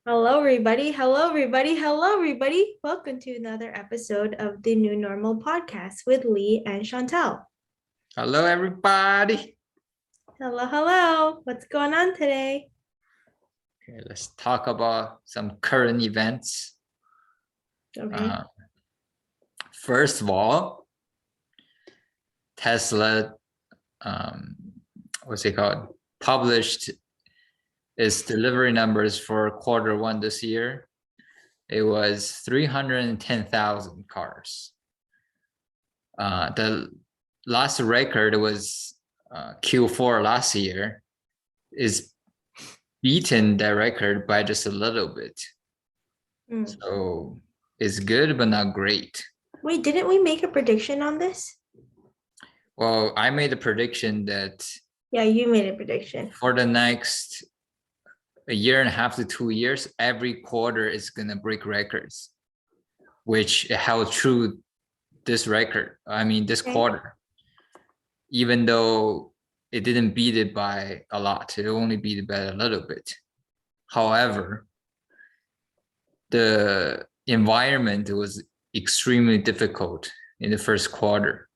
Hello, everybody. Hello, everybody. Hello, everybody. Welcome to another episode of the New Normal podcast with Lee and Chantelle. Hello, everybody. Hello, hello. What's going on today? Okay, let's talk about some current events. Okay. First of all, Tesla, what's it called? Published its delivery numbers for quarter one this year. It was 310,000 cars. The last record was Q4 last year. Is beaten that record by just a little bit. So it's good, but not great. Wait, didn't we make a prediction on this? Well, I made a prediction that Yeah, you made a prediction. for the next a year and a half to 2 years, every quarter is going to break records, which held true this quarter, even though it didn't beat it by a lot. It only beat it by a little bit. However, the environment was extremely difficult in the first quarter.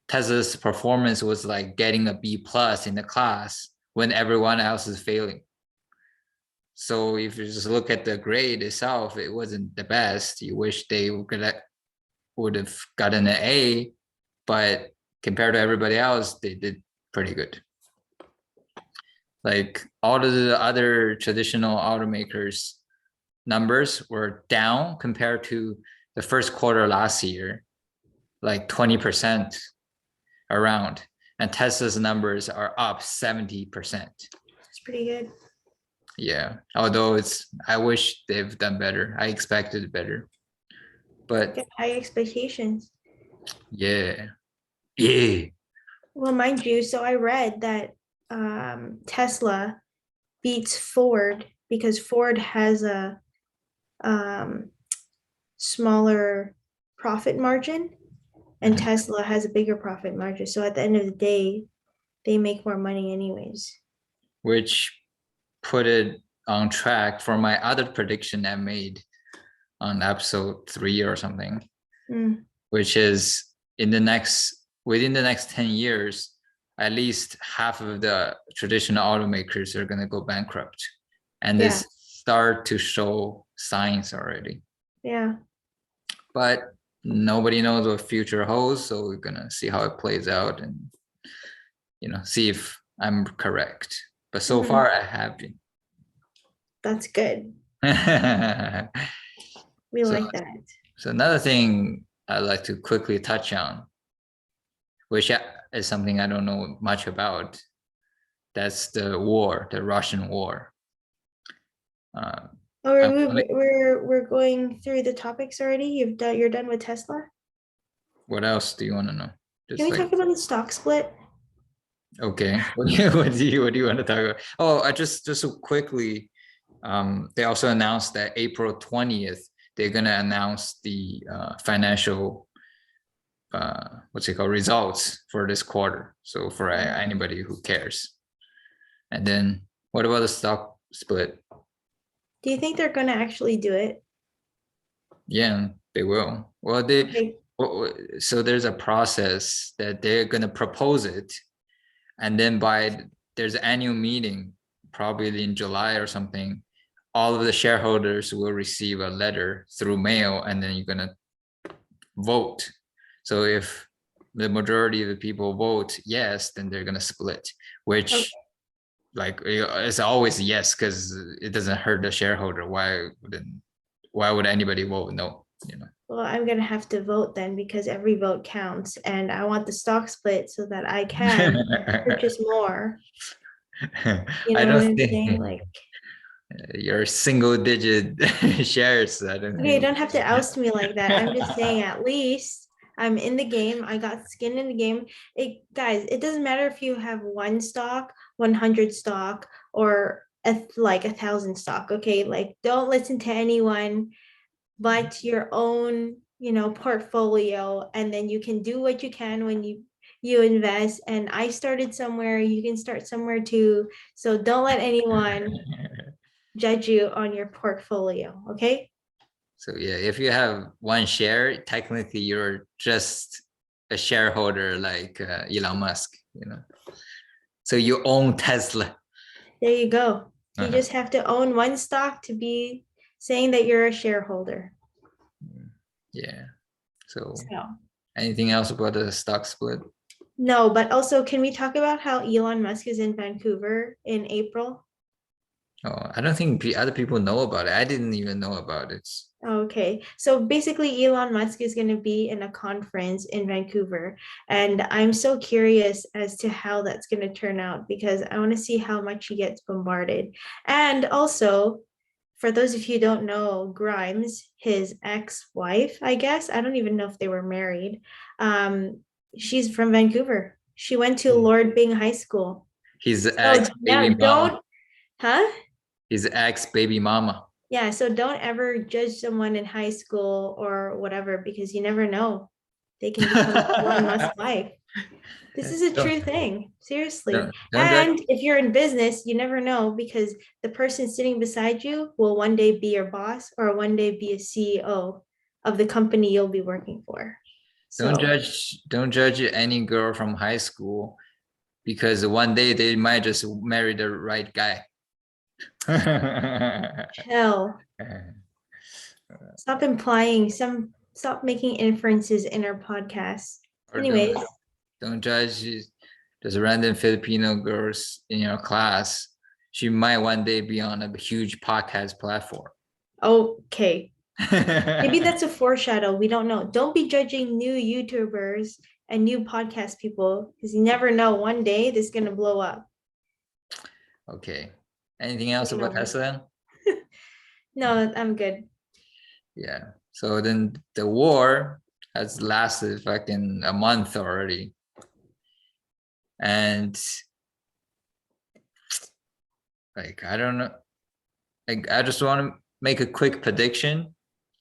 Tesla's performance was like getting a B+ in the class when everyone else is failing. So if you just look at the grade itself, it wasn't the best. You wish they would have gotten an A, but compared to everybody else, they did pretty good. Like all of the other traditional automakers numbers were down compared to the first quarter last year, like 20% around, and Tesla's numbers are up 70%. It's pretty good. Yeah, although I wish they've done better. I expected better, but high expectations. Yeah. Well, mind you, so I read that Tesla beats Ford because Ford has a smaller profit margin and Tesla has a bigger profit margin. So at the end of the day, they make more money anyways. Which put it on track for my other prediction I made on episode 3 or something, which is within the next 10 years, at least half of the traditional automakers are going to go bankrupt. And this start to show signs already. Yeah. But nobody knows what future holds, so we're gonna see how it plays out and see if I'm correct. But so far I have been. That's good. We like that. So another thing I'd like to quickly touch on, which is something I don't know much about, that's the Russian war. We're going through the topics already. You're done with Tesla? What else do you want to know? Can we talk about the stock split? Okay. What do you want to talk about? Oh, I just so quickly, they also announced that April 20th, they're gonna announce the financial results for this quarter. So for anybody who cares. And then what about the stock split? Do you think they're gonna actually do it? Yeah, they will. Well, so there's a process that they're gonna propose it, and then there's an annual meeting, probably in July or something. All of the shareholders will receive a letter through mail, and then you're gonna vote. So if the majority of the people vote yes, then they're gonna split, which it's always yes, because it doesn't hurt the shareholder. Why would anybody vote no? Well, I'm gonna have to vote then because every vote counts, and I want the stock split so that I can purchase more. You know what I'm saying? Like your single digit shares. Okay, you don't have to oust me like that. I'm just saying at least I'm in the game. I got skin in the game. Guys, it doesn't matter if you have 1 stock, 100 stock, or 1,000 stock. Okay, like don't listen to anyone but your own, portfolio, and then you can do what you can when you you invest, and I started somewhere, you can start somewhere too. So don't let anyone judge you on your portfolio, okay? So yeah, if you have one share, technically you're just a shareholder like Elon Musk, you know. So you own Tesla. There you go. You just have to own one stock to be saying that you're a shareholder. Yeah. So So, anything else about the stock split? no, but also, can we talk about how Elon Musk is in Vancouver in April? Oh, I don't think other people know about it. I didn't even know about it. Okay, so basically, Elon Musk is going to be in a conference in Vancouver, and I'm so curious as to how that's going to turn out because I want to see how much he gets bombarded. And also, for those of you who don't know, Grimes, his ex-wife, I guess, I don't even know if they were married. She's from Vancouver. She went to Lord Byng High School. His So ex now baby mama. don't, huh? His ex baby mama. Yeah, so don't ever judge someone in high school or whatever because you never know. They can become Elon Musk's wife. This is a don't, true thing, seriously. don't judge. And if you're in business, you never know because the person sitting beside you will one day be your boss or one day be a CEO of the company you'll be working for. Don't So, judge. Don't judge any girl from high school because one day they might just marry the right guy. hell, stop implying stop making inferences in our podcast. Or Anyways, don't judge just random Filipino girls in your class. She might one day be on a huge podcast platform. okay. Maybe that's a foreshadow. We don't know. Don't be judging new YouTubers and new podcast people because you never know. One day this is going to blow up. Okay. Anything else about Tesla? No, I'm good. Yeah. So then the war has lasted fucking a month already. And like, I don't know. Like, I just want to make a quick prediction.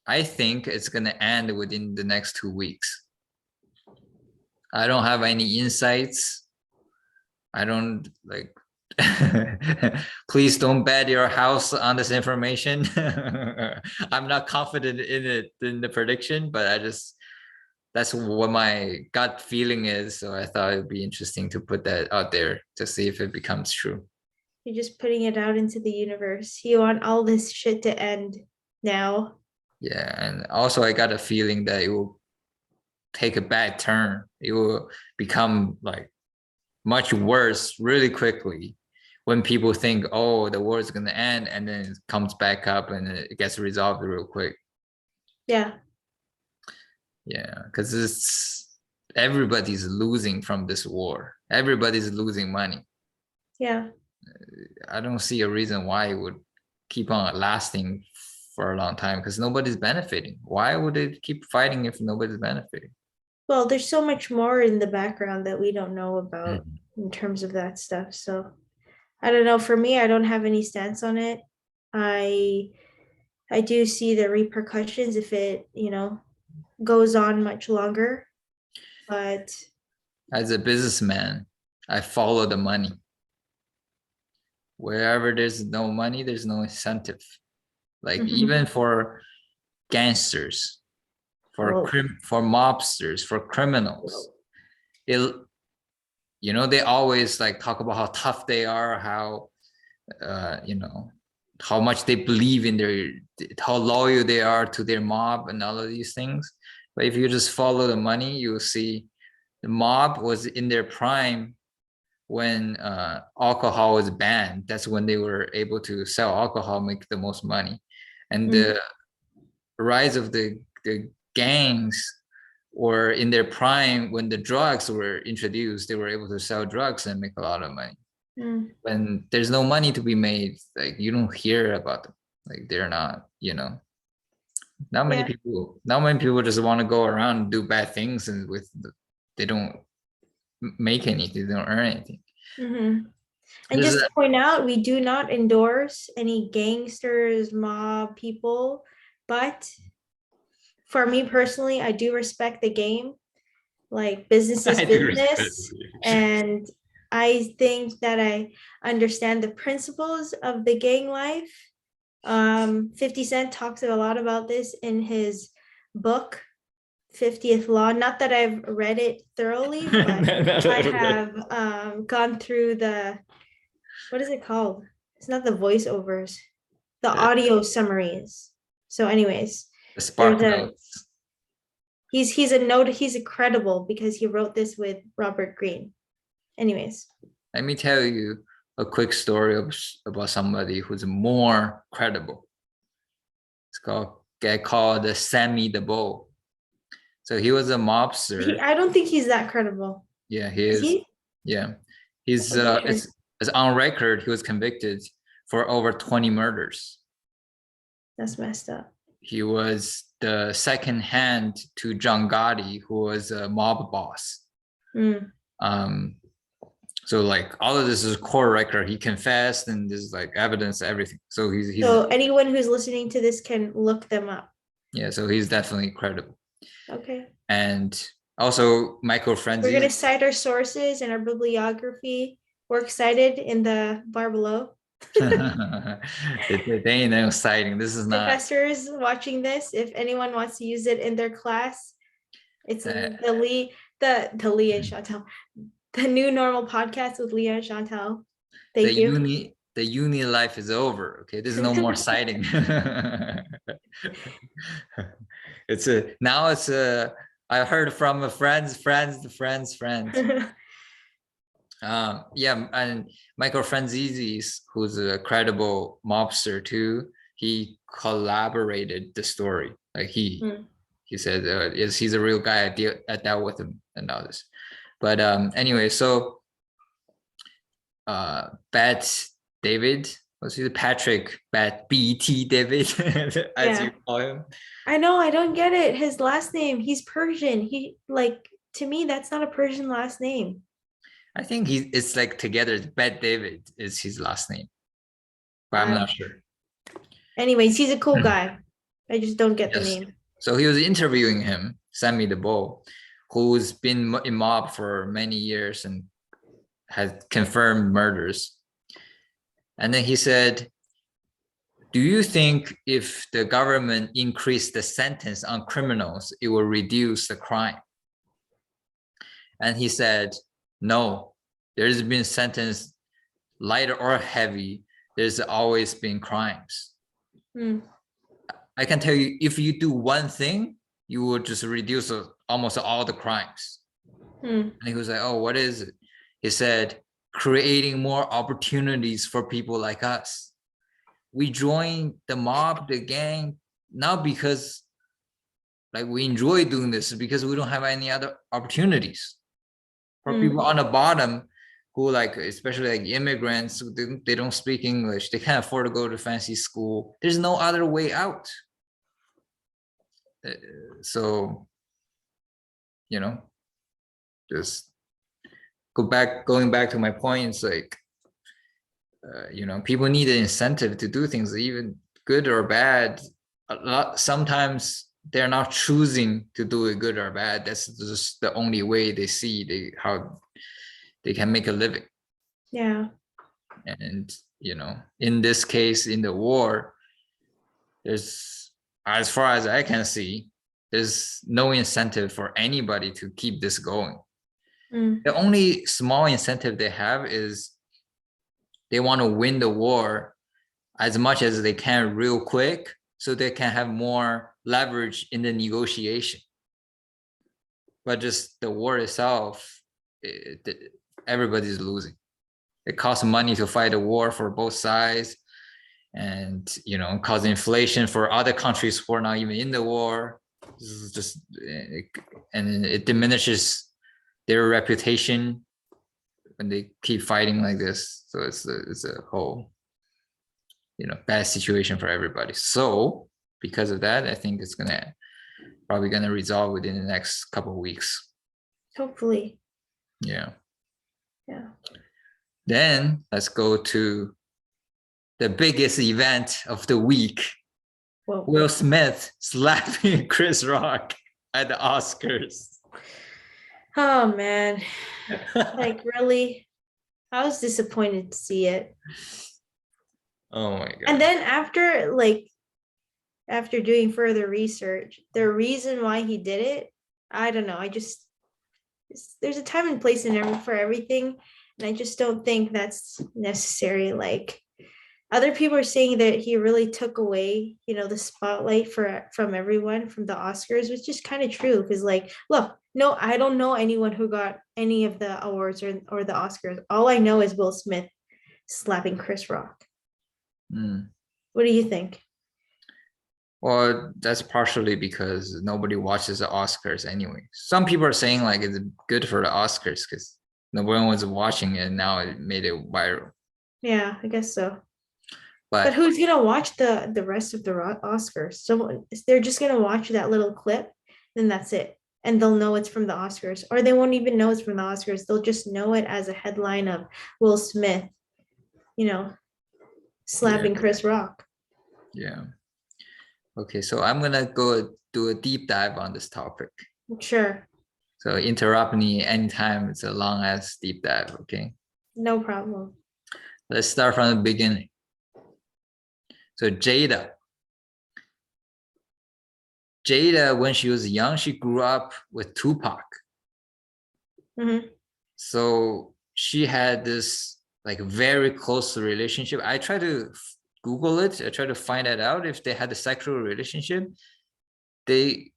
I think it's going to end within the next 2 weeks. I don't have any insights. I don't like, please don't bet your house on this information. I'm not confident in it, in the prediction, but that's what my gut feeling is. So I thought it'd be interesting to put that out there to see if it becomes true. You're just putting it out into the universe. You want all this shit to end now. Yeah. And also I got a feeling that it will take a bad turn. It will become like much worse really quickly when people think, oh, the war is going to end, and then it comes back up and it gets resolved real quick. Yeah. Yeah, because it's everybody's losing from this war. Everybody's losing money. Yeah. I don't see a reason why it would keep on lasting for a long time because nobody's benefiting. Why would it keep fighting if nobody's benefiting? Well, there's so much more in the background that we don't know about Mhm. in terms of that stuff. So I don't know. For me, I don't have any stance on it. I I do see the repercussions if it, goes on much longer. But As a businessman, I follow the money. Wherever there's no money, there's no incentive. Like even for gangsters, oh, for mobsters, for criminals, it they always like talk about how tough they are, how how much they believe in how loyal they are to their mob and all of these things. But if you just follow the money, you'll see the mob was in their prime when alcohol was banned. That's when they were able to sell alcohol, make the most money. And the rise of the gangs or in their prime when the drugs were introduced, they were able to sell drugs and make a lot of money. When there's no money to be made, like you don't hear about them. Like they're not, not many yeah. people just want to go around and do bad things and they don't make anything, they don't earn anything. And just to point out, we do not endorse any gangsters, mob people, but for me personally, I do respect the game. Like business is I do respect business. you. And I think that I understand the principles of the gang life. 50 Cent talks a lot about this in his book, 50th Law. Not that I've read it thoroughly, but I have gone through what is it called? It's not the voiceovers, the audio summaries. So anyways, The there's spark a notes. he's a credible because he wrote this with Robert Greene. Anyways. Let me tell you a quick story about somebody who's more credible. It's called a guy called Sammy the Bull. So he was a mobster. I don't think he's that credible. Yeah, he Is is. he? Yeah, he's Okay, sure. it's on record. He was convicted for over 20 murders. That's messed up. He was the second hand to John Gotti, who was a mob boss. Mm. So like all of this is court record. He confessed, and there's like evidence, everything. So he's So anyone who's listening to this can look them up. yeah. So he's definitely credible. Okay. And also Michael Frenzy. We're gonna cite our sources and our bibliography. We're excited in the bar below. They ain't no exciting. This is not Professors watching this. If anyone wants to use it in their class, it's the Lee and Chantelle, the new normal podcast with Lee and Chantelle. Thank you. The uni life is over. Okay, there's no more citing. I heard from a friends. Yeah, and Michael Franzese, who's a credible mobster too, he collaborated the story. Like he said, yes, he's a real guy. I dealt with him and all this. But anyway, so Bat David, was he Patrick Bat BT David, as you call him? I know, I don't get it. His last name, he's Persian. To me, that's not a Persian last name. I think it's like together. Bat David is his last name, but I'm not sure. Anyways, he's a cool guy. I just don't get the name. So he was interviewing him, Sammy the Bull, who's been in mob for many years and has confirmed murders. And then he said, do you think if the government increased the sentence on criminals, it will reduce the crime? And he said, no, there's been sentence lighter or heavy. There's always been crimes. I can tell you, if you do one thing, you will just reduce almost all the crimes. And he was like, oh, what is it? He said, creating more opportunities for people like us. We join the mob, the gang, not because like we enjoy doing this, because we don't have any other opportunities. For people on the bottom who like, especially like immigrants, they don't speak English, they can't afford to go to fancy school. There's no other way out. So, just going back to my points, like, people need an incentive to do things, even good or bad. Sometimes they're not choosing to do it good or bad. That's just the only way they see how they can make a living. Yeah. And, in this case, in the war, there's, as far as I can see, there's no incentive for anybody to keep this going. The only small incentive they have is they want to win the war as much as they can real quick, so they can have more leverage in the negotiation. But just the war itself, everybody's losing. It costs money to fight a war for both sides, and cause inflation for other countries who are not even in the war. This is just, and it diminishes their reputation when they keep fighting like this. So it's a whole bad situation for everybody. So because of that, I think it's probably gonna resolve within the next couple of weeks. Hopefully. Yeah. Yeah. Then let's go to the biggest event of the week. Whoa. Will Smith slapping Chris Rock at the Oscars. Oh man, like really, I was disappointed to see it. Oh my And god. then after doing further research, the reason why he did it, I don't know. There's a time and place for everything, and I just don't think that's necessary. Like other people are saying that he really took away, the spotlight from everyone from the Oscars, which is kind of true because, like, look, no, I don't know anyone who got any of the awards or the Oscars. All I know is Will Smith slapping Chris Rock. Mm. What do you think? Well, that's partially because nobody watches the Oscars anyway. Some people are saying like it's good for the Oscars because no one was watching it. Now it made it viral. Yeah, I guess so. But But who's gonna watch the rest of the Oscars? Someone they're just gonna watch that little clip, and that's it. And they'll know it's from the Oscars, or they won't even know it's from the Oscars. They'll just know it as a headline of Will Smith, you know, yeah, slapping Chris Rock. yeah. Okay, so I'm gonna go do a deep dive on this topic. Sure, So interrupt me anytime it's a long ass deep dive, okay? no problem. Let's start from the beginning. So Jada, when she was young, she grew up with Tupac. Hmm. So she had this like very close relationship. I try to Google it. I try to find it out if they had a sexual relationship. They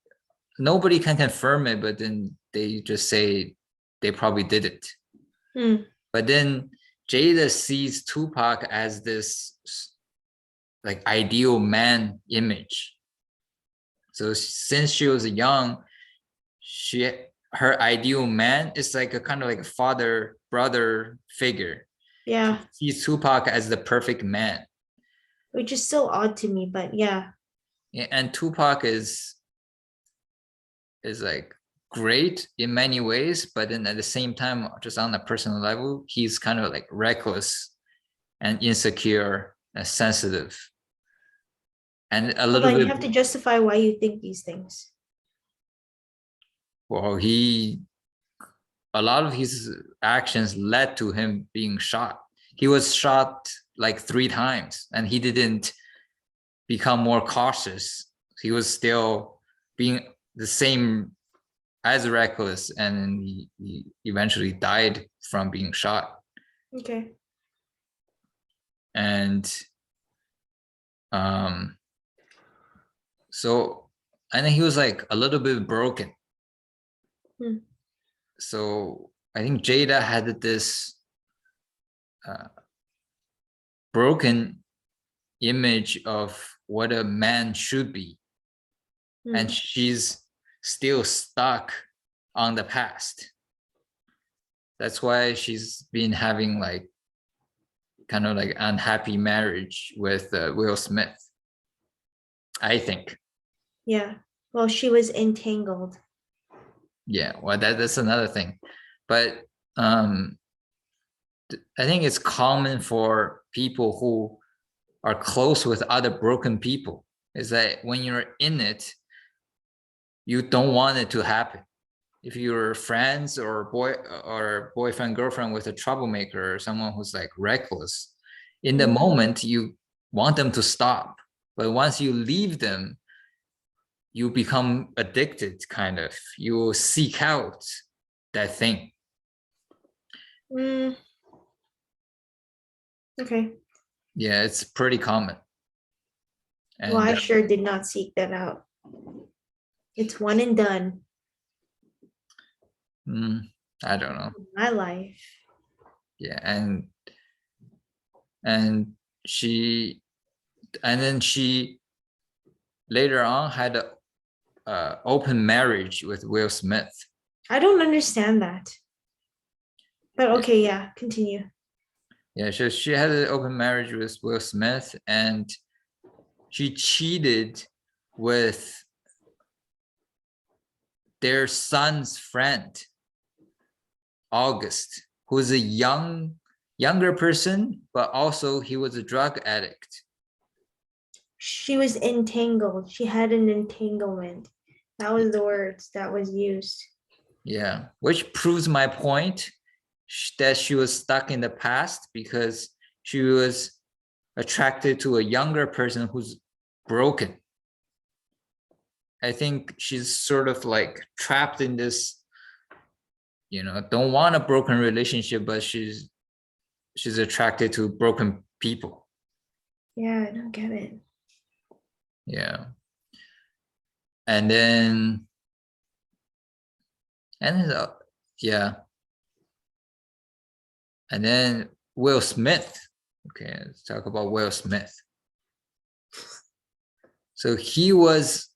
Nobody can confirm it, but then they just say they probably did it. Mm, But then Jada sees Tupac as this like ideal man image. So since she was young, she her ideal man is like a kind of like a father brother figure. She yeah, sees Tupac as the perfect man. which is still odd to me, but yeah. And Tupac is like great in many ways, but then at the same time, just on a personal level, he's kind of like reckless and insecure and sensitive and a Hold little on, you bit. have to justify why you think these things. Well, a lot of his actions led to him being shot. He was shot like 3 times and he didn't become more cautious. He was still being the same as reckless, and he eventually died from being shot. Okay. And um so and then he was like a little bit broken. Hmm. So I think Jada had this uh, broken image of what a man should be, and Hmm. she's still stuck on the past. That's why she's been having like kind of like unhappy marriage with Will Smith, I think. Yeah. Well, she was entangled. Yeah, well, that's another thing. But um, I think it's common for people who are close with other broken people is that when you're in it, you don't want it to happen. If you're friends or boyfriend girlfriend with a troublemaker or someone who's like reckless, in the Mm. moment you want them to stop, but once you leave them, you become addicted. Kind of, you seek out that thing. Mm. Okay. Yeah, it's pretty common. Well, And I sure did not seek that out. It's one and done I don't know. in my life. Yeah, and she and then she later on had a open marriage with Will Smith. I don't understand that. But okay, yeah, continue. Yeah, so she had an open marriage with Will Smith, and she cheated with their son's friend, August, who's a younger person, but also he was a drug addict. She was entangled. She had an entanglement. That was the words that was used. Yeah, which proves my point that she was stuck in the past because she was attracted to a younger person who's broken. I think she's sort of like trapped in this, don't want a broken relationship, but she's attracted to broken people. Yeah, I don't get it. Yeah. And then yeah. And then Will Smith. Okay, let's talk about Will Smith. So he was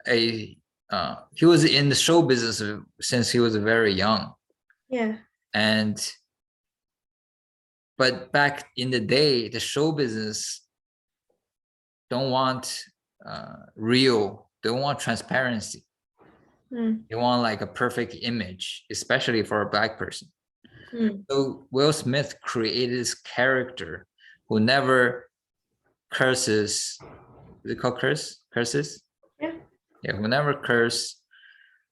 in the show business since he was very young. Yeah. But back in the day, the show business don't want don't want transparency. They want like a perfect image, especially for a Black person. So Will Smith created this character who never curses. Is it called curses? Yeah. Yeah, who never curse,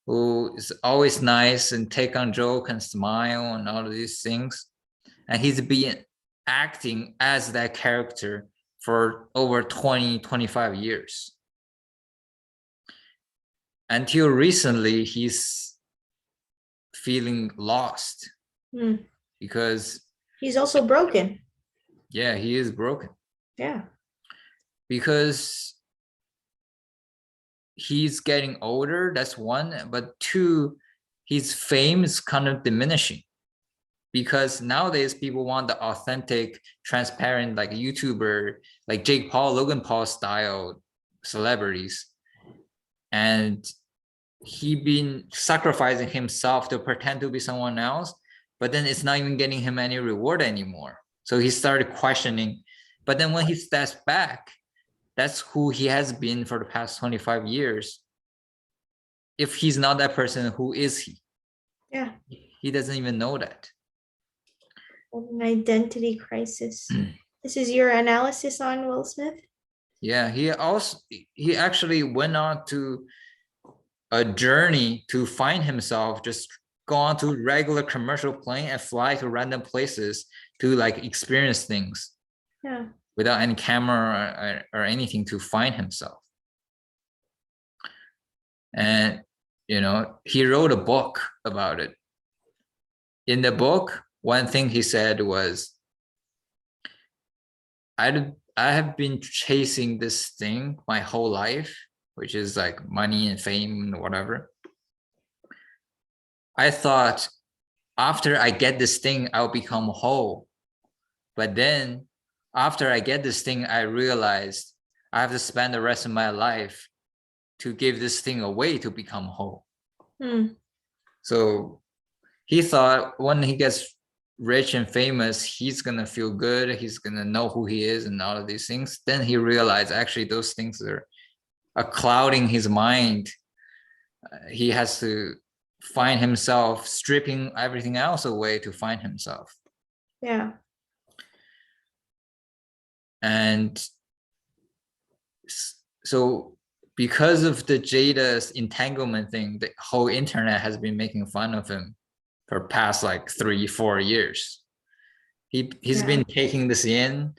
who is always nice and take on joke and smile and all of these things. And he's been acting as that character for over 20, 25 years. Until recently, he's feeling lost because he's also broken. Yeah, he is broken. Yeah. Because he's getting older, that's one, but two, his fame is kind of diminishing because nowadays people want the authentic, transparent, like YouTuber, like Jake Paul, Logan Paul style celebrities. And he been sacrificing himself to pretend to be someone else, but then it's not even getting him any reward anymore. So he started questioning. But then when he steps back, that's who he has been for the past 25 years. If he's not that person, who is he? Yeah. He doesn't even know that. An identity crisis. This is your analysis on Will Smith? Yeah, he actually went on to a journey to find himself, just go on to regular commercial plane and fly to random places to like experience things. Yeah. Without any camera or anything to find himself. And, he wrote a book about it. In the book, one thing he said was, I have been chasing this thing my whole life, which is like money and fame and whatever. I thought after I get this thing, I'll become whole. But then after I get this thing, I realized I have to spend the rest of my life to give this thing away to become whole. So he thought when he gets rich and famous, he's gonna feel good, he's gonna know who he is and all of these things. Then he realized actually those things are clouding his mind. He has to find himself, stripping everything else away to find himself. Yeah. And so because of the Jada's entanglement thing, the whole internet has been making fun of him for past like 3-4 years. He's been taking this in,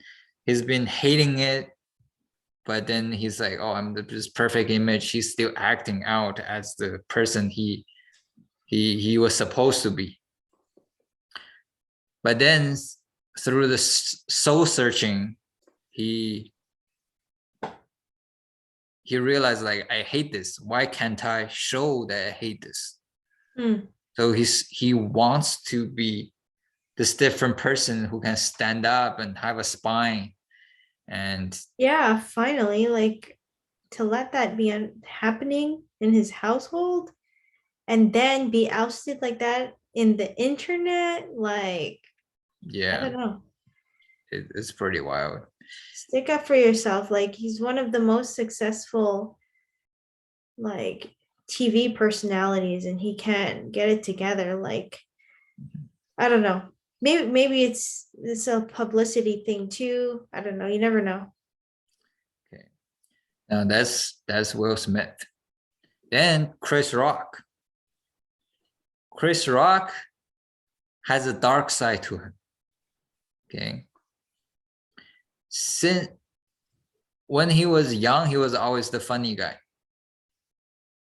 he's been hating it, but then he's like, oh, I'm this perfect image. He's still acting out as the person he was supposed to be. But then through the soul searching, he realized like, I hate this. Why can't I show that I hate this? So he wants to be this different person who can stand up and have a spine. And yeah, finally, like to let that be happening in his household and then be ousted like that in the internet, like, yeah, I don't know. It's pretty wild. Stick up for yourself. Like he's one of the most successful like TV personalities and he can't get it together. Like, I don't know. Maybe it's a publicity thing too. I don't know. You never know. Okay. Now that's Will Smith. Then Chris Rock. Chris Rock has a dark side to him. Okay. Since when he was young, he was always the funny guy.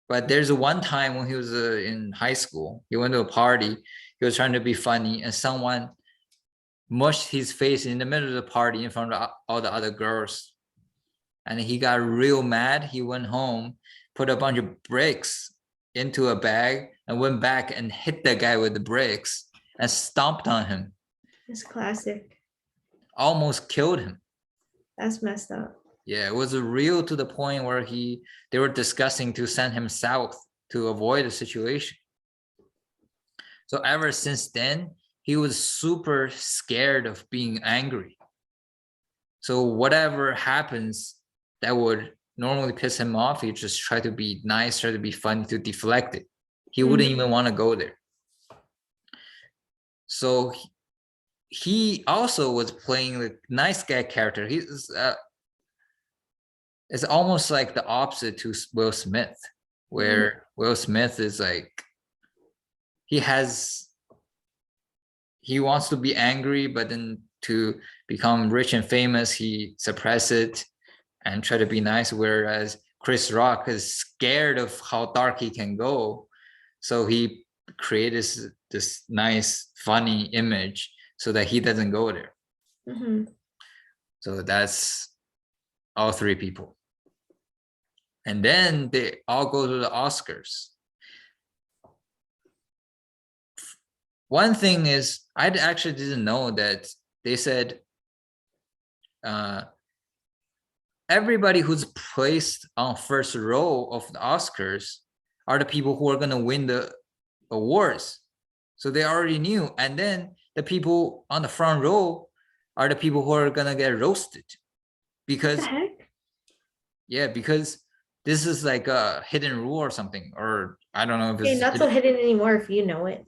But there's one time when he was in high school, he went to a party, he was trying to be funny, and someone mushed his face in the middle of the party in front of all the other girls. And he got real mad. He went home, put a bunch of bricks into a bag, and went back and hit the guy with the bricks and stomped on him. It's classic. Almost killed him. That's messed up. Yeah, it was real to the point where they were discussing to send him south to avoid the situation. So ever since then, he was super scared of being angry. So whatever happens that would normally piss him off, he just try to be nice, try to be funny to deflect it. He wouldn't even want to go there. So he also was playing the nice guy character. He's it's almost like the opposite to Will Smith, where Will Smith is like, he wants to be angry, but then to become rich and famous, he suppress it and try to be nice. Whereas Chris Rock is scared of how dark he can go. So he created this nice, funny image so that he doesn't go there. So that's all three people. And then they all go to the Oscars. One thing is, I actually didn't know that they said everybody who's placed on first row of the Oscars are the people who are going to win the awards. So they already knew. And then the people on the front row are the people who are going to get roasted. Because, what the heck? Yeah, because this is like a hidden rule or something, or I don't know if it's not so hidden anymore if you know it.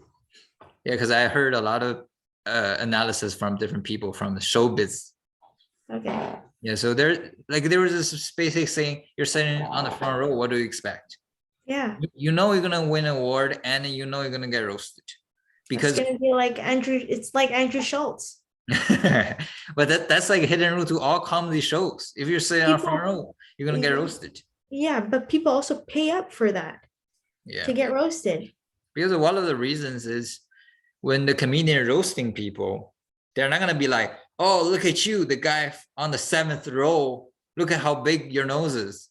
Yeah, because I heard a lot of analysis from different people from the showbiz. Okay. Yeah, so there was this basic saying, you're sitting on the front row, what do you expect? Yeah. You know you're gonna win an award, and you know you're gonna get roasted. Because it's gonna be like Andrew, it's like Andrew Schultz. But that's like a hidden rule to all comedy shows. If you're sitting on the front row, you're gonna get roasted. Yeah, but people also pay up for that. Yeah. To get roasted. Because one of the reasons is when the comedian roasting people, they're not gonna be like, oh, look at you, the guy on the 7th row, look at how big your nose is.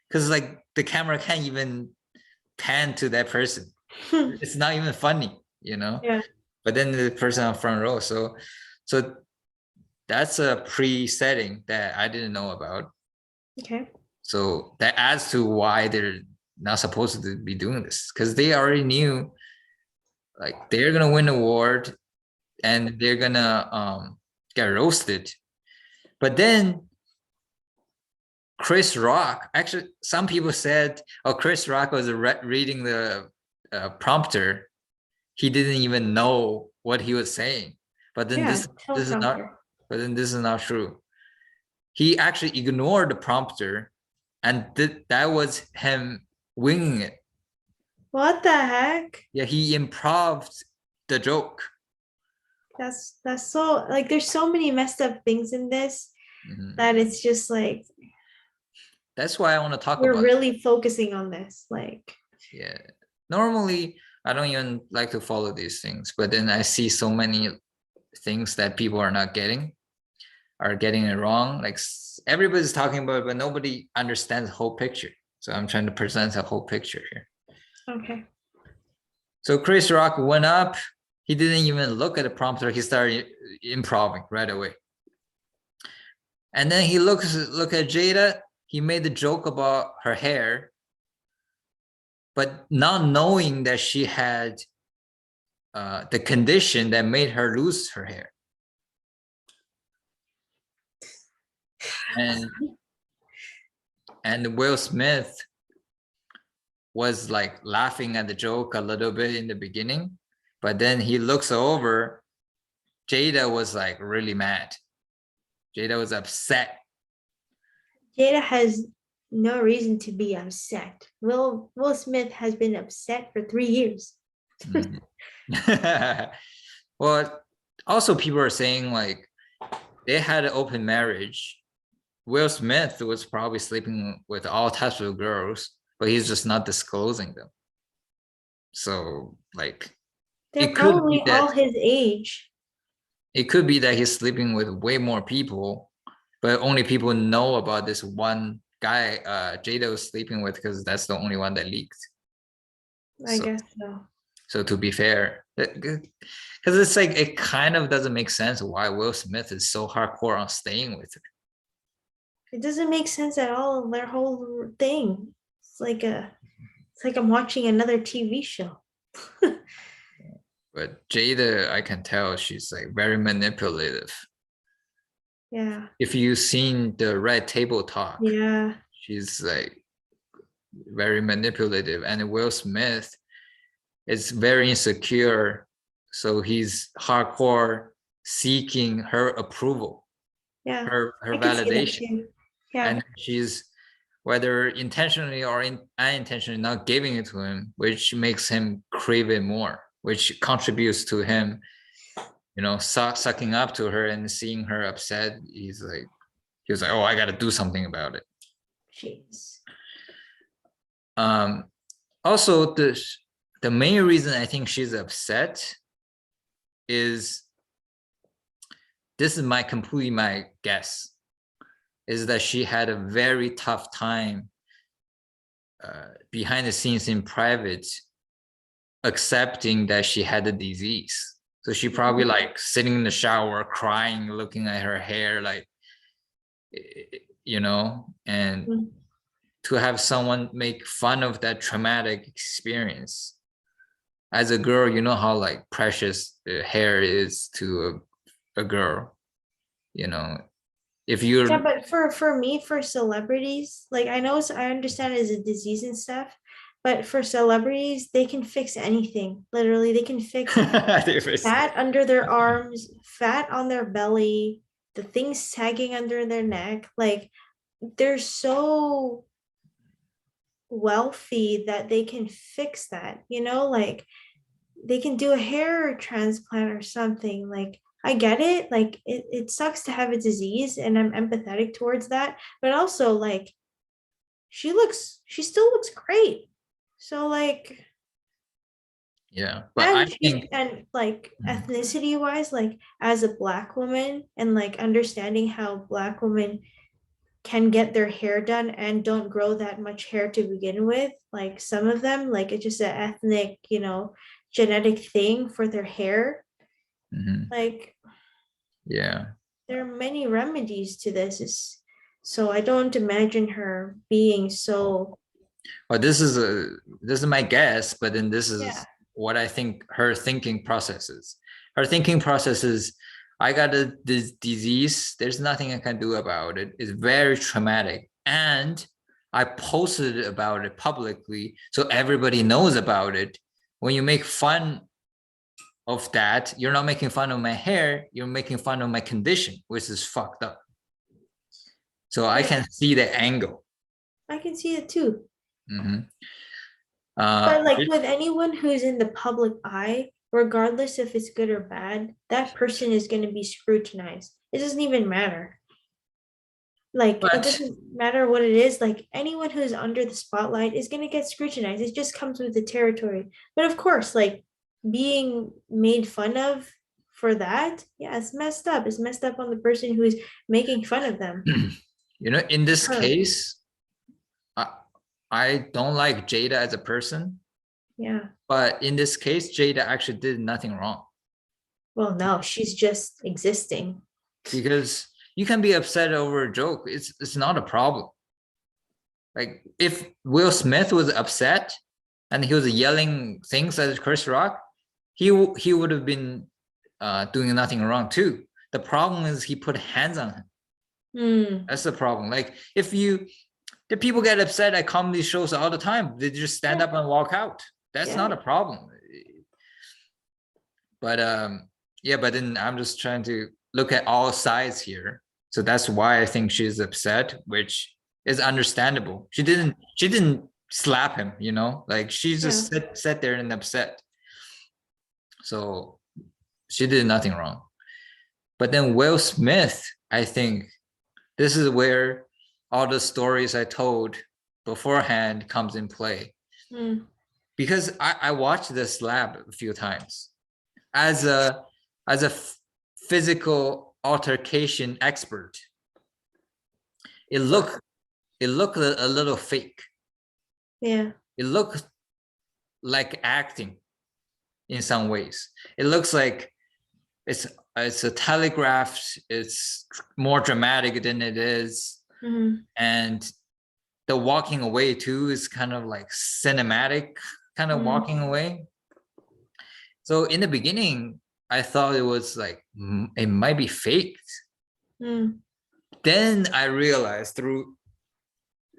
Because like the camera can't even pan to that person. It's not even funny, you know? Yeah. But then the person on front row. So that's a pre-setting that I didn't know about. Okay. So that adds to why they're not supposed to be doing this, because they already knew like they're gonna win an award and they're gonna get roasted. But then Chris Rock, actually some people said, oh, Chris Rock was reading the prompter. He didn't even know what he was saying. But then this is not true. He actually ignored the prompter, and that was him winging it. What the heck? Yeah, he improved the joke. That's so, like, there's so many messed up things in this that it's just like, that's why I want to talk we're about really focusing on this. Like, yeah, normally I don't even like to follow these things, but then I see so many things that people are getting it wrong. Like everybody's talking about it, but nobody understands the whole picture. So I'm trying to present a whole picture here. Okay. So Chris Rock went up. He didn't even look at the prompter. He started improvising right away. And then he look at Jada. He made the joke about her hair, but not knowing that she had the condition that made her lose her hair. And Will Smith was like laughing at the joke a little bit in the beginning, but then he looks over. Jada was like really mad. Jada was upset. Jada has no reason to be upset. Will Smith has been upset for 3 years. Mhm. Well, also people are saying like they had an open marriage. Will Smith was probably sleeping with all types of girls, but he's just not disclosing them. So like They're it could be probably that all his age. he's sleeping with way more people, but only people know about this one guy Jada was sleeping with because that's the only one that leaked. I So guess so. so to be fair, because it's like it kind of doesn't make sense why Will Smith is so hardcore on staying with her. It doesn't make sense at all, their whole thing. It's like I'm watching another TV show. But Jada, I can tell she's like very manipulative. Yeah. If you've seen the Red Table Talk, Yeah. she's like very manipulative, and Will Smith is very insecure, so he's hardcore seeking her approval, Yeah. her I can see that validation, too. Yeah. and she's whether intentionally or unintentionally not giving it to him, which makes him crave it more, which contributes to him, you know, sucking up to her and seeing her upset. He was like, oh, I got to do something about it. Jeez. Also, the main reason I think she's upset is, this is completely my guess, is that she had a very tough time behind the scenes in private accepting that she had the disease. So she probably like sitting in the shower, crying, looking at her hair, like, you know, and to have someone make fun of that traumatic experience. As a girl, you know how like precious hair is to a girl, you know. If you're Yeah, but for me, for celebrities, like I understand it's a disease and stuff, but for celebrities, they can fix anything. Literally, they can fix fat under their arms, fat on their belly, the things sagging under their neck. Like they're so wealthy that they can fix that, you know, like they can do a hair transplant or something. Like I get it, like it sucks to have a disease and I'm empathetic towards that, but also like she still looks great. So like, yeah, but I and she's think and like ethnicity wise, like as a black woman and like understanding how black women can get their hair done and don't grow that much hair to begin with, like some of them, like it's just an ethnic, you know, genetic thing for their hair. Like yeah. there are many remedies to this. So I don't imagine her being so, Well, this is my guess, but then this yeah, is what I think her thinking process is. Her thinking process is, I got this disease. There's nothing I can do about it. It's very traumatic, and I posted about it publicly, so everybody knows about it. When you make fun of that, you're not making fun of my hair. You're making fun of my condition, which is fucked up. So I yeah, can see the angle. I can see it too. Mm-hmm. But like with anyone who's in the public eye, regardless if it's good or bad, that person is going to be scrutinized. It doesn't even matter. Like it but doesn't matter what it is. Like anyone who's under the spotlight is going to get scrutinized. It just comes with the territory. But of course, like being made fun of for that, yeah, it's messed up. It's messed up on the person who's making fun of them. you know, in this Her. case, I don't like Jada as a person, Yeah. but in this case, Jada actually did nothing wrong, Well, no, she's just existing. because you can be upset over a joke. It's not a problem. Like if Will Smith was upset and he was yelling things at Chris Rock, he would have been doing nothing wrong too. The problem is he put hands on him. That's the problem. Like the people get upset at comedy shows all the time. They just stand up and walk out. That's not a problem. But yeah, but then I'm just trying to look at all sides here. So that's why I think she's upset, which is understandable. She didn't slap him, you know, like she just sat there and upset. So she did nothing wrong. But then Will Smith, I think this is where all the stories I told beforehand comes in play. Because I watched the slap a few times as a physical altercation expert. It looked a little fake. Yeah. It looked like acting in some ways. It looks like it's a telegraphed, it's more dramatic than it is. And the walking away too is kind of like cinematic kind of walking away. So in the beginning, I thought it was like, it might be faked. Then I realized through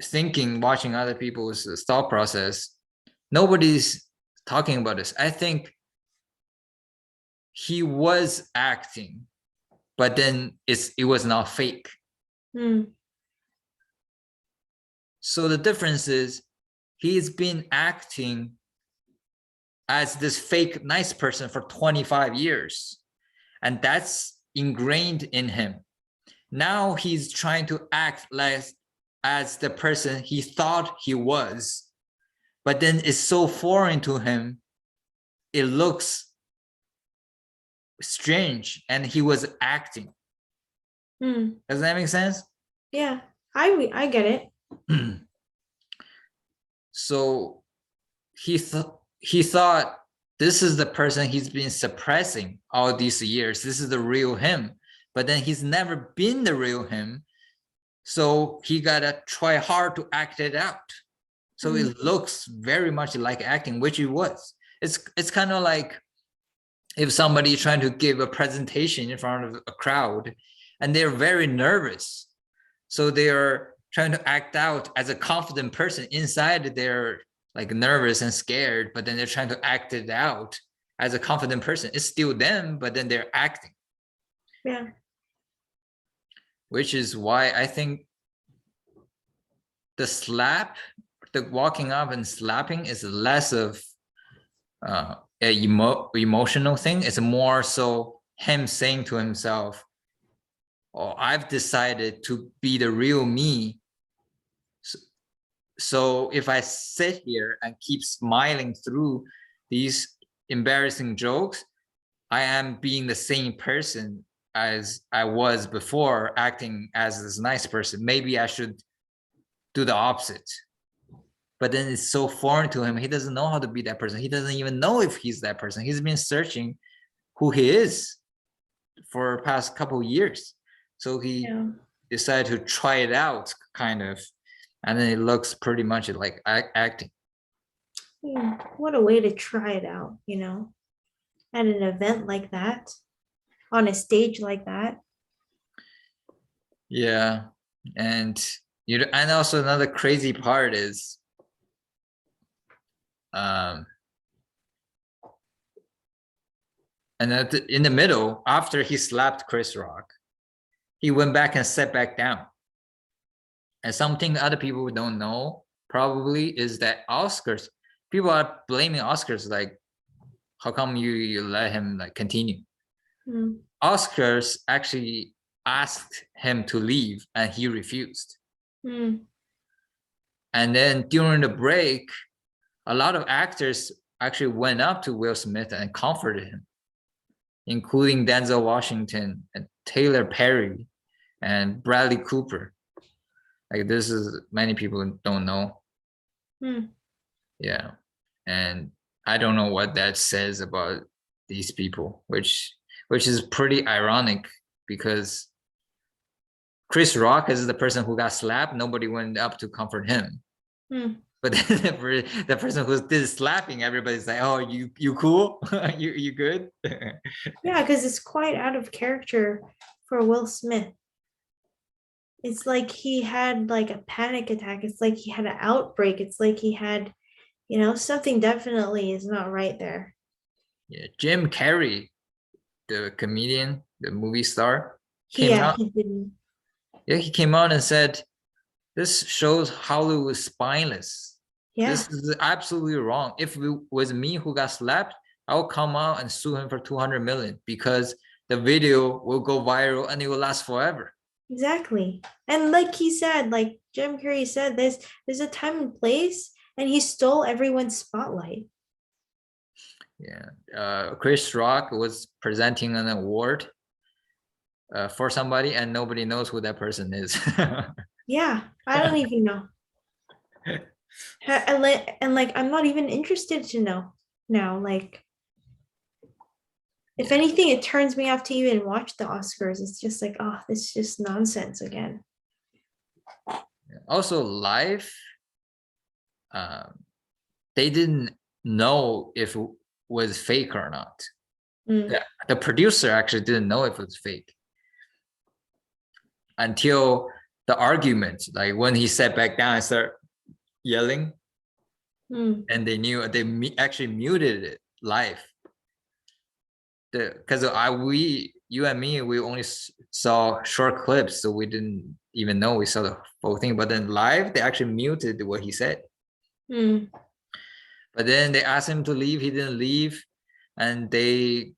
thinking, watching other people's thought process, nobody's talking about this. I think he was acting, but then it was not fake. So the difference is he's been acting as this fake nice person for 25 years, and that's ingrained in him. Now he's trying to act like as the person he thought he was, but then it's so foreign to him, it looks strange, and he was acting. Does that make sense? Yeah, I get it. So he thought this is the person he's been suppressing all these years. This is the real him, but then he's never been the real him. So he gotta try hard to act it out. So it looks very much like acting, which it was. It's kind of like if somebody trying to give a presentation in front of a crowd and they're very nervous. So they are trying to act out as a confident person. Inside they're like nervous and scared, but then they're trying to act it out as a confident person. It's still them, but then they're acting. Yeah. Which is why I think the slap, the walking up and slapping is less of a emotional thing. It's more so him saying to himself, oh, I've decided to be the real me. So if I sit here and keep smiling through these embarrassing jokes, I am being the same person as I was before, acting as this nice person. Maybe I should do the opposite. But then it's so foreign to him. He doesn't know how to be that person. He doesn't even know if he's that person. He's been searching who he is for the past couple of years. So he decided to try it out, kind of. And then it looks pretty much like acting. What a way to try it out, at an event like that, on a stage like that. Yeah. And also another crazy part is and in the middle, after he slapped Chris Rock, he went back and sat back down. And something other people don't know probably is that Oscars, people are blaming Oscars, like, how come you let him like continue? Oscars actually asked him to leave and he refused. And then during the break, a lot of actors actually went up to Will Smith and comforted him, including Denzel Washington and Taylor Perry and Bradley Cooper. Like, this is many people don't know. Yeah. And I don't know what that says about these people, which is pretty ironic because Chris Rock is the person who got slapped. Nobody went up to comfort him. But then the person who did slapping, everybody's like, oh, you cool? you good? Yeah, because it's quite out of character for Will Smith. It's like he had like a panic attack. It's like he had an outbreak. It's like he had, something definitely is not right there. Yeah, Jim Carrey, the comedian, the movie star, came out. He came out and said, this shows Hollywood is spineless. This is absolutely wrong. If it was me who got slapped, I'll come out and sue him for 200 million because the video will go viral and it will last forever. Exactly. And like he said, like Jim Carrey said, there's a time and place, and he stole everyone's spotlight. Yeah. Chris Rock was presenting an award for somebody and nobody knows who that person is. Yeah, I don't even know. And like I'm not even interested to know now. Like, if anything, it turns me off to even watch the Oscars. It's just like, oh, this is just nonsense again. Also, live, they didn't know if it was fake or not. The producer actually didn't know if it was fake until the argument, like when he sat back down and started yelling, and they knew they actually muted it live. Because you and me, we only saw short clips, so we didn't even know we saw the whole thing. But then live, they actually muted what he said. But then they asked him to leave. He didn't leave, and they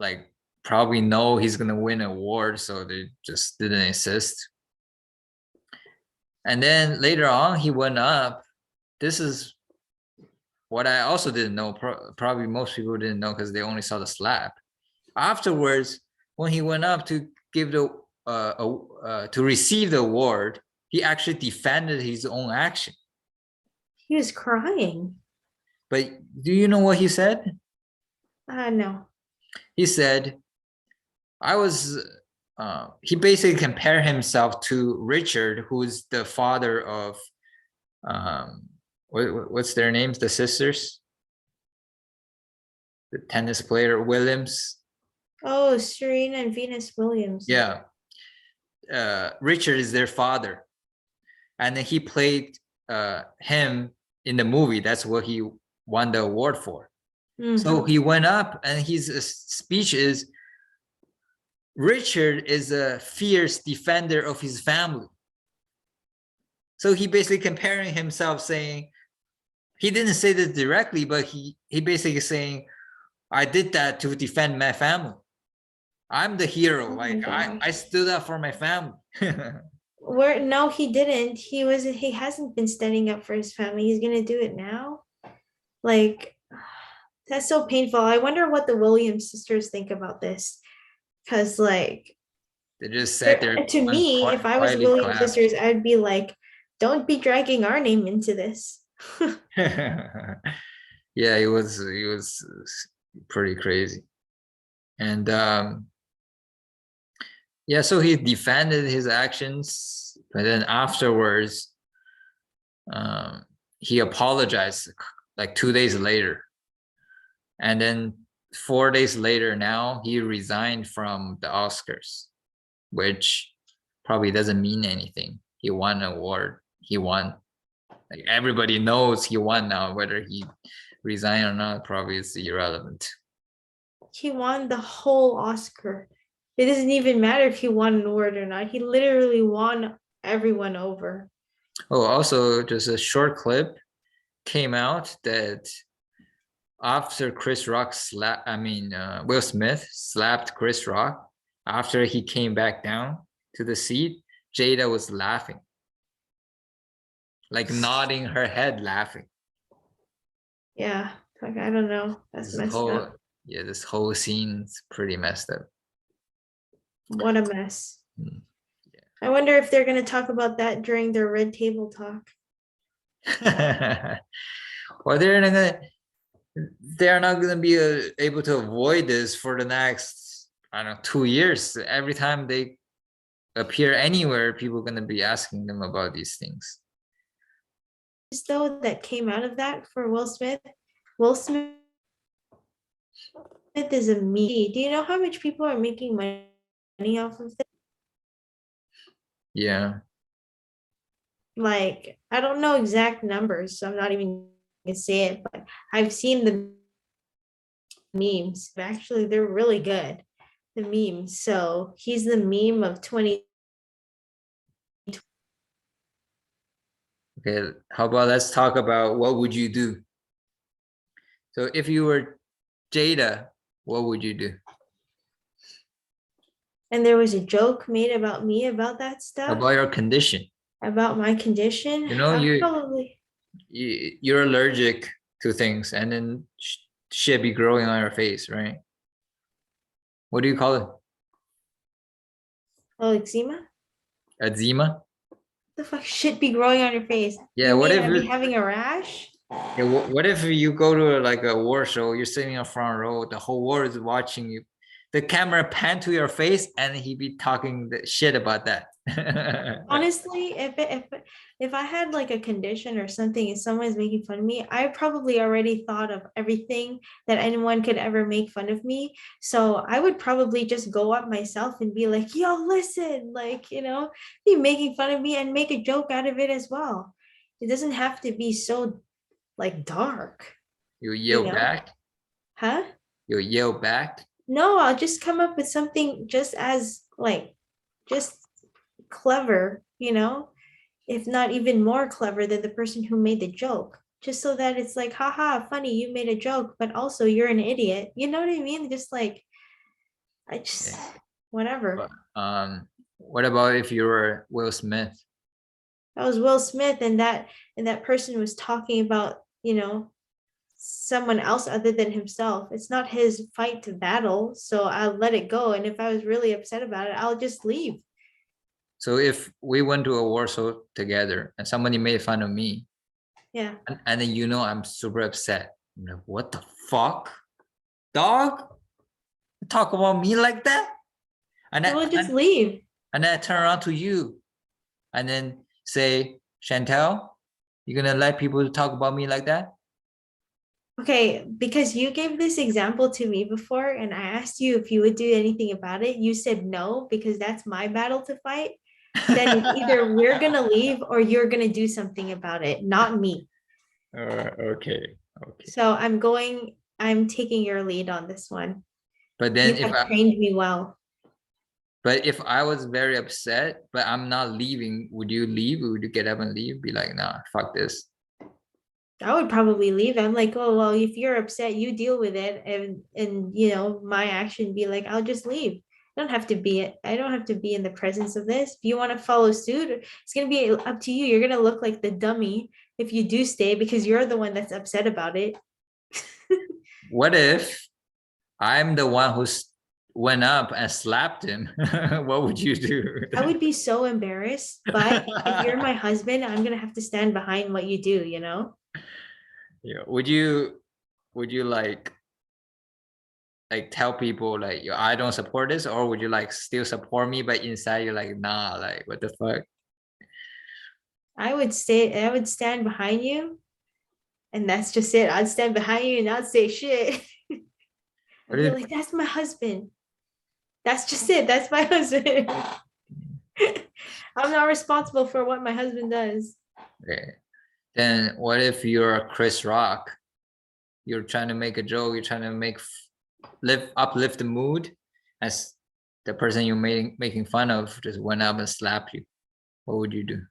like probably know he's gonna win an award, so they just didn't insist. And then later on, he went up. This is what I also didn't know. Probably most people didn't know because they only saw the slap. Afterwards, when he went up to give the to receive the award, he actually defended his own action. He was crying. But do you know what he said? No. He said, I was, he basically compared himself to Richard, who's the father of, what's their names? The sisters? The tennis player, Williams. Oh, Serena and Venus Williams. Yeah. Richard is their father. And then he played him in the movie. That's what he won the award for. So he went up and his speech is, Richard is a fierce defender of his family. So he basically comparing himself, saying, he didn't say this directly, but he basically saying, I did that to defend my family. I'm the hero. Like I stood up for my family. No, he didn't. He hasn't been standing up for his family. He's gonna do it now. Like, that's so painful. I wonder what the Williams sisters think about this. Because like, they just sat there. To me, if I was Williams sisters, I'd be like, don't be dragging our name into this. Yeah, it was pretty crazy. And yeah, so he defended his actions, but then afterwards, he apologized like 2 days later. And then 4 days later, now he resigned from the Oscars, which probably doesn't mean anything. He won an award. He won. Like everybody knows he won now. Whether he resigned or not, probably is irrelevant. He won the whole Oscar. It doesn't even matter if he won an award or not. He literally won everyone over. Oh, also just a short clip came out that after Chris Rock Will Smith slapped Chris Rock, after he came back down to the seat, Jada was laughing. Like nodding her head, laughing. Yeah, like I don't know. That's messed up. Yeah, this whole scene's pretty messed up. What a mess. Yeah. I wonder if they're going to talk about that during their red table talk. Well, they're not gonna be able to avoid this for the next, I don't know, 2 years. Every time they appear anywhere, people are gonna be asking them about these things. Though that came out of that for Will Smith. Will Smith is a me. Do you know how much people are making money off of this? Yeah. Like, I don't know exact numbers, so I'm not even gonna say it, but I've seen the memes. Actually, they're really good. The memes. So he's the meme of 20. Okay, how about let's talk about what would you do? So if you were Jada, what would you do? And there was a joke made about me about that stuff, About your condition? about my condition. You know, I'll probably, you're allergic to things, and then shit be growing on your face, right? What do you call it? oh, eczema? Eczema? The fuck shit be growing on your face? Yeah, You what mean if I'd be having a rash? yeah, what if you go to like a war show, you're sitting in front row, the whole world is watching you, the camera pan to your face, and he be talking the shit about that. Honestly, if I had like a condition or something and someone's making fun of me, I probably already thought of everything that anyone could ever make fun of me. So I would probably just go up myself and be like, yo, listen, like, be making fun of me and make a joke out of it as well. It doesn't have to be so like dark, You you yell know? back. Huh? You yell back. No, I'll just come up with something just as like just clever, if not even more clever than the person who made the joke. Just so that it's like, haha, funny, you made a joke, but also you're an idiot. You know what I mean? Just like, I just, Okay. whatever. What about if you were Will Smith? That was Will Smith, and that person was talking about, someone else other than himself. It's not his fight to battle, so I'll let it go. And if I was really upset about it, I'll just leave. So if we went to a war show together and somebody made fun of me, Yeah. and then I'm super upset. I'm like, what the fuck? Dog? Talk about me like that? And I will just then leave. I turn around to you and then say, Chantelle, you're gonna let people talk about me like that? Okay, because you gave this example to me before, and I asked you if you would do anything about it. You said no, because that's my battle to fight. Then it's either we're gonna leave or you're gonna do something about it, not me. Okay. So I'm taking your lead on this one. But You then have trained me well. if I was very upset, but I'm not leaving, would you leave? Would you get up and leave? Be like, nah, fuck this. I would probably leave. I'm like, oh well, if you're upset, you deal with it, and my action be like, I'll just leave. I don't have to be in the presence of this. If you want to follow suit, it's gonna be up to you. You're gonna look like the dummy if you do stay because you're the one that's upset about it. What if I'm the one who went up and slapped him? What would you do? I would be so embarrassed, but if you're my husband, I'm gonna have to stand behind what you do. Yeah. Would you like tell people like I don't support this, or would you like still support me, but inside you're like, nah, like what the fuck? I would stand behind you, and that's just it. I'd stand behind you and not say shit. I'd What be if like, that's my husband. That's just it. That's my husband. I'm not responsible for what my husband does. okay. Then what if you're Chris Rock? You're trying to make a joke, you're trying to uplift the mood, as the person you're making fun of just went up and slapped you. What would you do?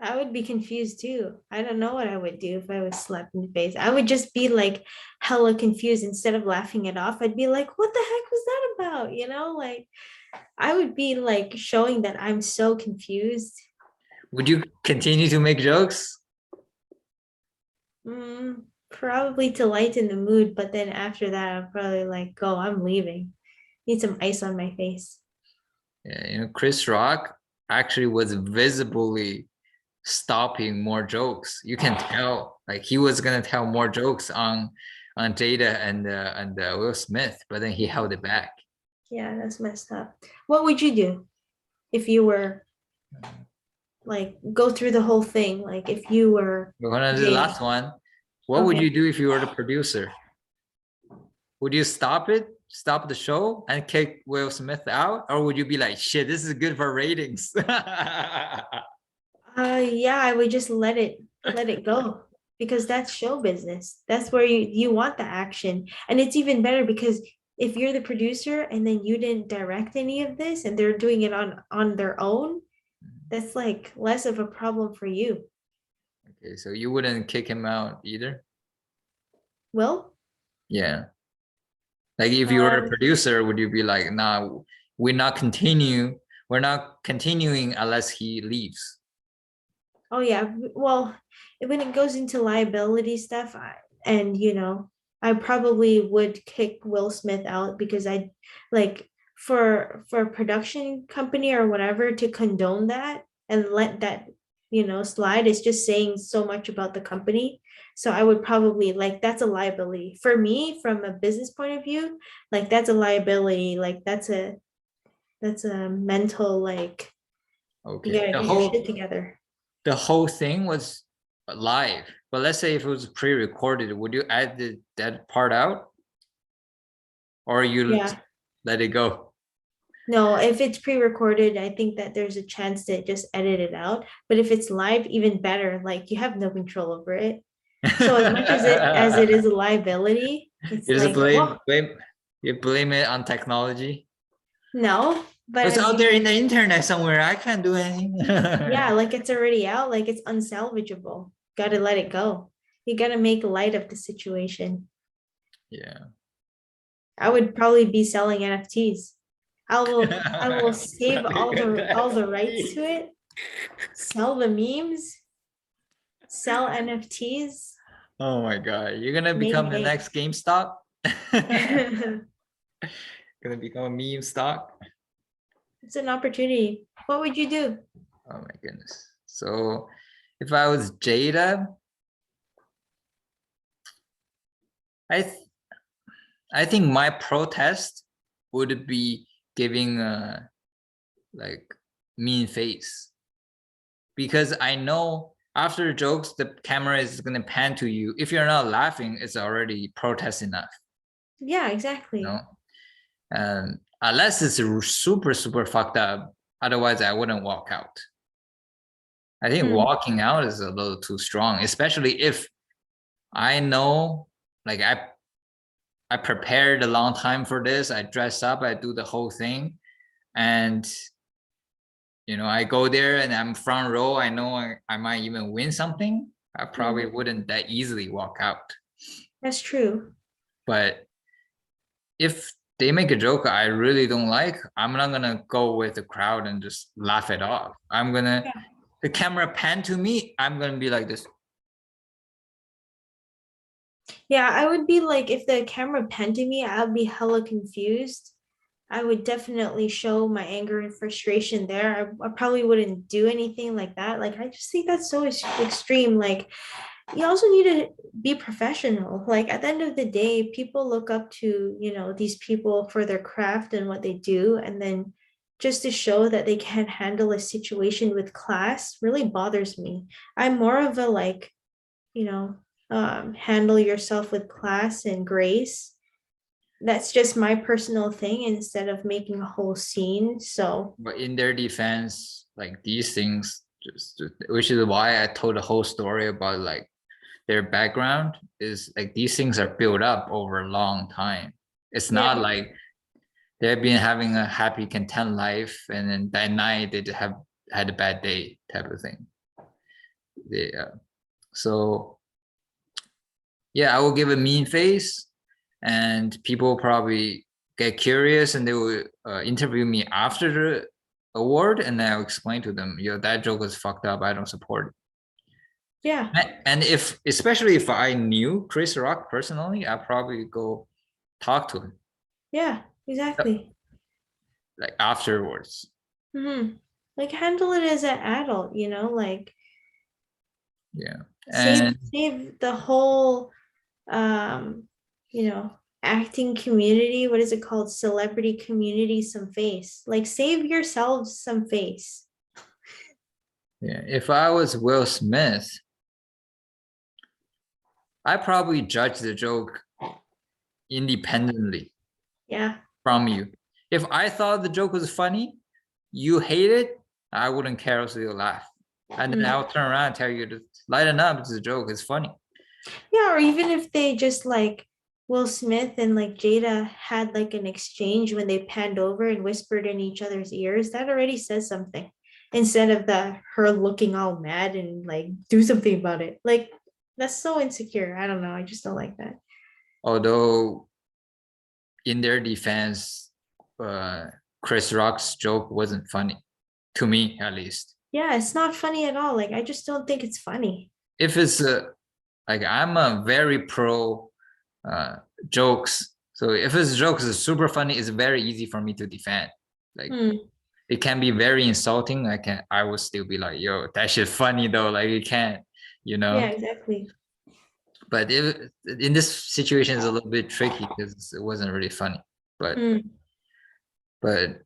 I would be confused too. I don't know what I would do if I was slapped in the face. I would just be like hella confused instead of laughing it off. I'd be like, what the heck was that about? Like I would be like showing that I'm so confused. Would you continue to make jokes? Probably to lighten the mood, but then after that, I'm probably like, go, I'm leaving. Need some ice on my face. Yeah, Chris Rock actually was visibly stopping more jokes. You can tell, like he was gonna tell more jokes on Jada and Will Smith, but then he held it back. Yeah, that's messed up. What would you do if you were like go through the whole thing? Like if you were We're gonna do the Jada. last one. What would Okay. you do if you were the producer? Would you stop the show and kick Will Smith out? Or would you be like, shit, this is good for ratings? Yeah, I would just let it go because that's show business. That's where you want the action. And it's even better because if you're the producer and then you didn't direct any of this and they're doing it on their own, that's like less of a problem for you. Okay, so you wouldn't kick him out either? Well, Yeah. Like if you were a Um, producer, would you be like, nah, we're not continuing unless he leaves? oh yeah, well, when it goes into liability stuff, and I probably would kick Will Smith out because I like for a production company or whatever to condone that and let that slide is just saying so much about the company. So I would probably like that's a liability for me from a business point of view. Like that's a liability. Like that's a mental like you Okay. gotta The get your shit whole together. the whole thing was live. But let's say if it was pre-recorded, would you add that part out? Or you Yeah. let it go? No, if it's pre-recorded, I think that there's a chance to just edit it out. But if it's live, even better. Like you have no control over it. So as much as it is a liability, it's You just like, oh you blame it on technology. no. But It's as out there you in the internet somewhere. I can't do anything. yeah, like it's already out, like it's unsalvageable. Gotta let it go. You gotta make light of the situation. Yeah. I would probably be selling NFTs. I will save all the rights to it, sell the memes, sell NFTs, Oh my God. You're gonna make become the bank. next GameStop? Gonna become a meme stock? It's an opportunity. What would you do? Oh my goodness. So if I was Jada, I th I think my protest would be giving a like mean face, because I know after jokes the camera is gonna pan to you. If you're not laughing, it's already protest enough, Yeah, you know. exactly. And unless it's super fucked up, otherwise I wouldn't walk out. I think Hmm. walking out is a little too strong, especially if I know, like I prepared a long time for this. I dress up, I do the whole thing, and I go there and I'm front row. I know I might even win something. I probably Hmm. wouldn't that easily walk out. That's true. But if they make a joke I really don't like, I'm not gonna go with the crowd and just laugh it off. I'm gonna Yeah. the camera pan to me, I'm gonna be like this. Yeah, I would be like, if the camera panned to me, I'd be hella confused. I would definitely show my anger and frustration there. I probably wouldn't do anything like that. Like, I just think that's so extreme. Like, you also need to be professional. Like, at the end of the day, people look up to, these people for their craft and what they do. And then just to show that they can't handle a situation with class really bothers me. I'm more of a like, you know, handle yourself with class and grace. That's just my personal thing instead of making a whole scene. So, But in their defense, like these things, just which is why I told the whole story about like their background is like these things are built up over a long time. It's not yeah. like they've been having a happy, content life, and then that night they just have had a bad day type of thing. Yeah. So yeah, I will give a mean face, and people probably get curious, and they will interview me after the award, and then I'll explain to them, that joke is fucked up. I don't support Yeah. it. And if, especially if I knew Chris Rock personally, I'd probably go talk to him Yeah. Exactly. like afterwards. Like handle it as an adult, like Yeah. save And save the whole um, you know, acting community, what is it called? Celebrity community some face. Like save yourselves some face. yeah, if I was Will Smith, I probably judge the joke independently Yeah. from you. If I thought the joke was funny, you hate it, I wouldn't care, so you'll laugh. And then Mm. I'll turn around and tell you to lighten up, it's a joke, it's funny. Yeah, or even if they just like Will Smith and like Jada had like an exchange when they panned over and whispered in each other's ears, that already says something. Instead of the her looking all mad and like do something about it. Like that's so insecure. I don't know. I just don't like that. Although in their defense, Chris Rock's joke wasn't funny, to me at least. Yeah, it's not funny at all. Like, I just don't think it's funny. If it's like, I'm a very pro jokes. So if his jokes is super funny, it's very easy for me to defend. Like, it can be very insulting. I will still be like, yo, that shit funny though. Like, you can't, you know. Yeah, exactly. But in this situation, it's a little bit tricky because it wasn't really funny. But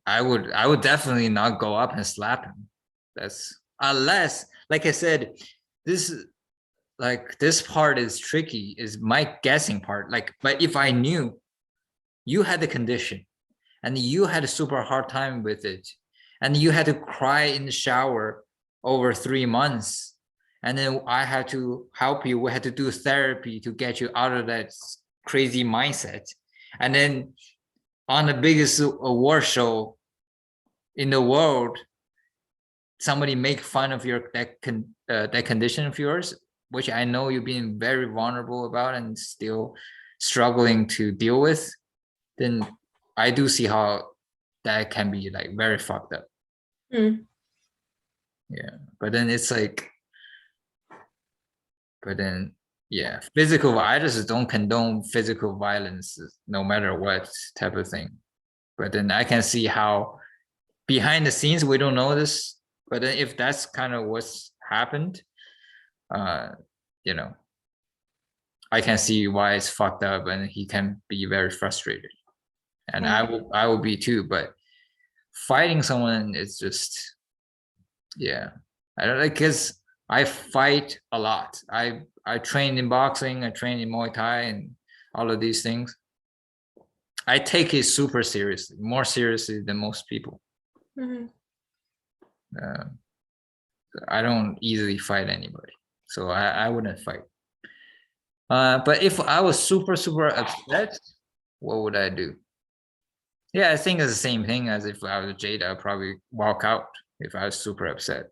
I would definitely not go up and slap him. That's unless, like I said, this part is tricky, is my guessing part. Like, but if I knew you had the condition and you had a super hard time with it, and you had to cry in the shower over 3 months, and then I had to help you, we had to do therapy to get you out of that crazy mindset, and then on the biggest award show in the world, somebody make fun of that condition of yours, which I know you've been very vulnerable about and still struggling to deal with, then I do see how that can be like very fucked up. Yeah, but then it's like, yeah, I just don't condone physical violence no matter what type of thing. But then I can see how behind the scenes we don't know this, but then if that's kind of what's happened, you know, I can see why it's fucked up, and he can be very frustrated, and I will be too. But fighting someone is just, yeah, I don't like, because I fight a lot. I trained in boxing, I trained in Muay Thai, and all of these things. I take it super seriously, more seriously than most people. I don't easily fight anybody, so I wouldn't fight. But if I was super upset, what would I do? Yeah, I think it's the same thing as if I was Jada. I'd probably walk out if I was super upset.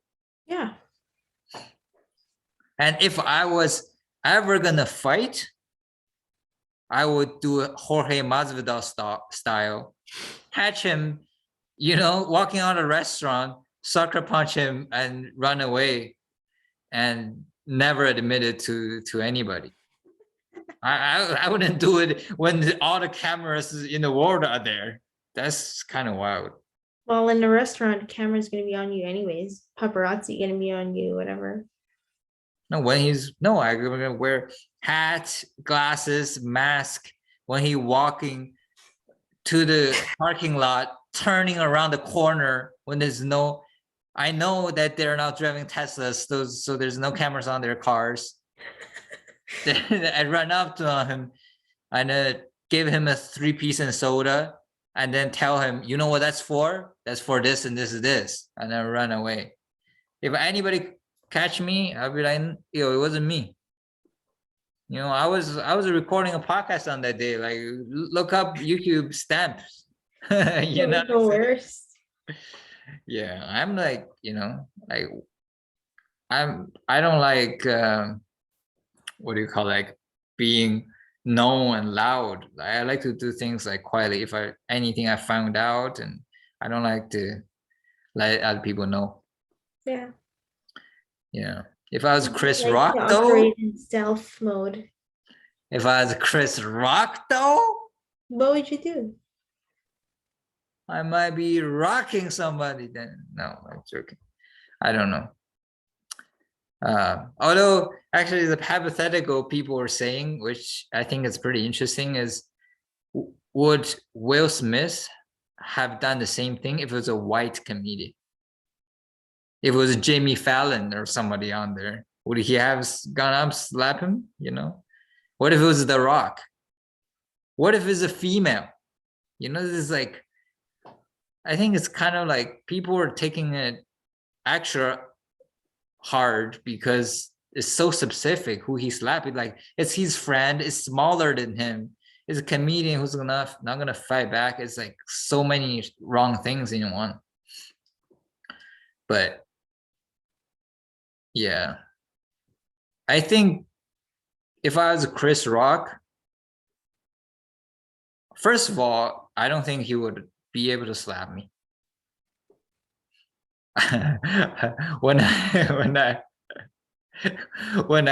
Yeah. And if I was ever gonna fight, I would do a Jorge Masvidal style, catch him, walking out of a restaurant, sucker punch him, and run away, and never admit it to anybody. I wouldn't do it when all the cameras in the world are there. That's kind of wild. Well, in the restaurant, camera's gonna be on you anyways. Paparazzi gonna be on you, whatever. No, I'm gonna wear hat, glasses, mask when he walking to the parking lot, turning around the corner when there's no. I know that they're not driving Teslas, so there's no cameras on their cars. I run up to him and give him a 3-piece and soda, and then tell him, you know what that's for? That's for this and this is this, and then run away. If anybody catch me, I'll be like, it wasn't me. I was recording a podcast on that day. Like, look up YouTube stamps. You know, the worst. Yeah, I'm like, like I don't like what do you call, like, being known and loud. I like to do things like quietly. If anything I found out, and I don't like to let other people know. Yeah. Yeah. If I was Chris like Rock, to though. Operate in stealth mode. If I was Chris Rock, though. What would you do? I might be rocking somebody then. No, I'm joking. I don't know. Although actually the hypothetical people are saying, which I think is pretty interesting, is would Will Smith have done the same thing if it was a white comedian? If it was Jimmy Fallon or somebody on there, would he have gone up, slap him? What if it was The Rock? What if it's a female? This is like, I think it's kind of like people are taking it extra hard because it's so specific who he's slapping. Like, it's his friend, it's smaller than him, it's a comedian who's not gonna fight back. It's like so many wrong things in one. But yeah, I think if I was Chris Rock, first of all, I don't think he would be able to slap me. when I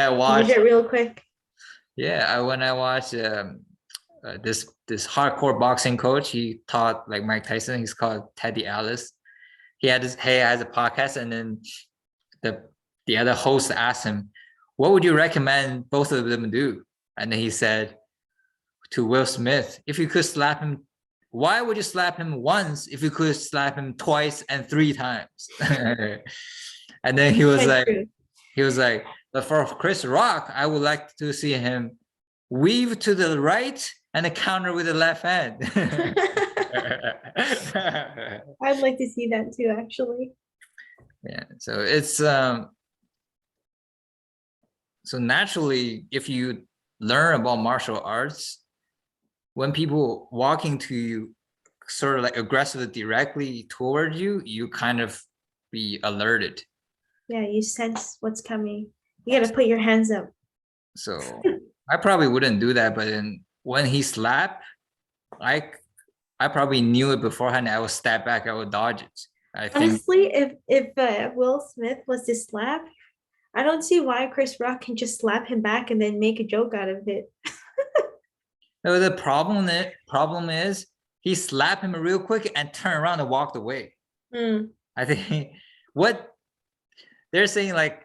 watch, it real quick. Yeah, when I watch this hardcore boxing coach, he taught like Mike Tyson. He's called Teddy Ellis. He has a podcast, and then the other host asked him, "What would you recommend both of them do?" And then he said to Will Smith, "If you could slap him, why would you slap him once if you could slap him twice and 3 times?" And then he was like, but for Chris Rock, I would like to see him weave to the right and a counter with the left hand. I'd like to see that too, actually. Yeah, so it's so naturally, if you learn about martial arts, when people walking to you sort of like aggressively directly toward you, you kind of be alerted. Yeah, you sense what's coming. You got to put your hands up. So I probably wouldn't do that, but then when he slapped, I probably knew it beforehand. I would step back, I would dodge it. I think Honestly, if Will Smith was to slap, I don't see why Chris Rock can just slap him back and then make a joke out of it. no, the problem is he slapped him real quick and turned around and walked away. I think what they're saying, like,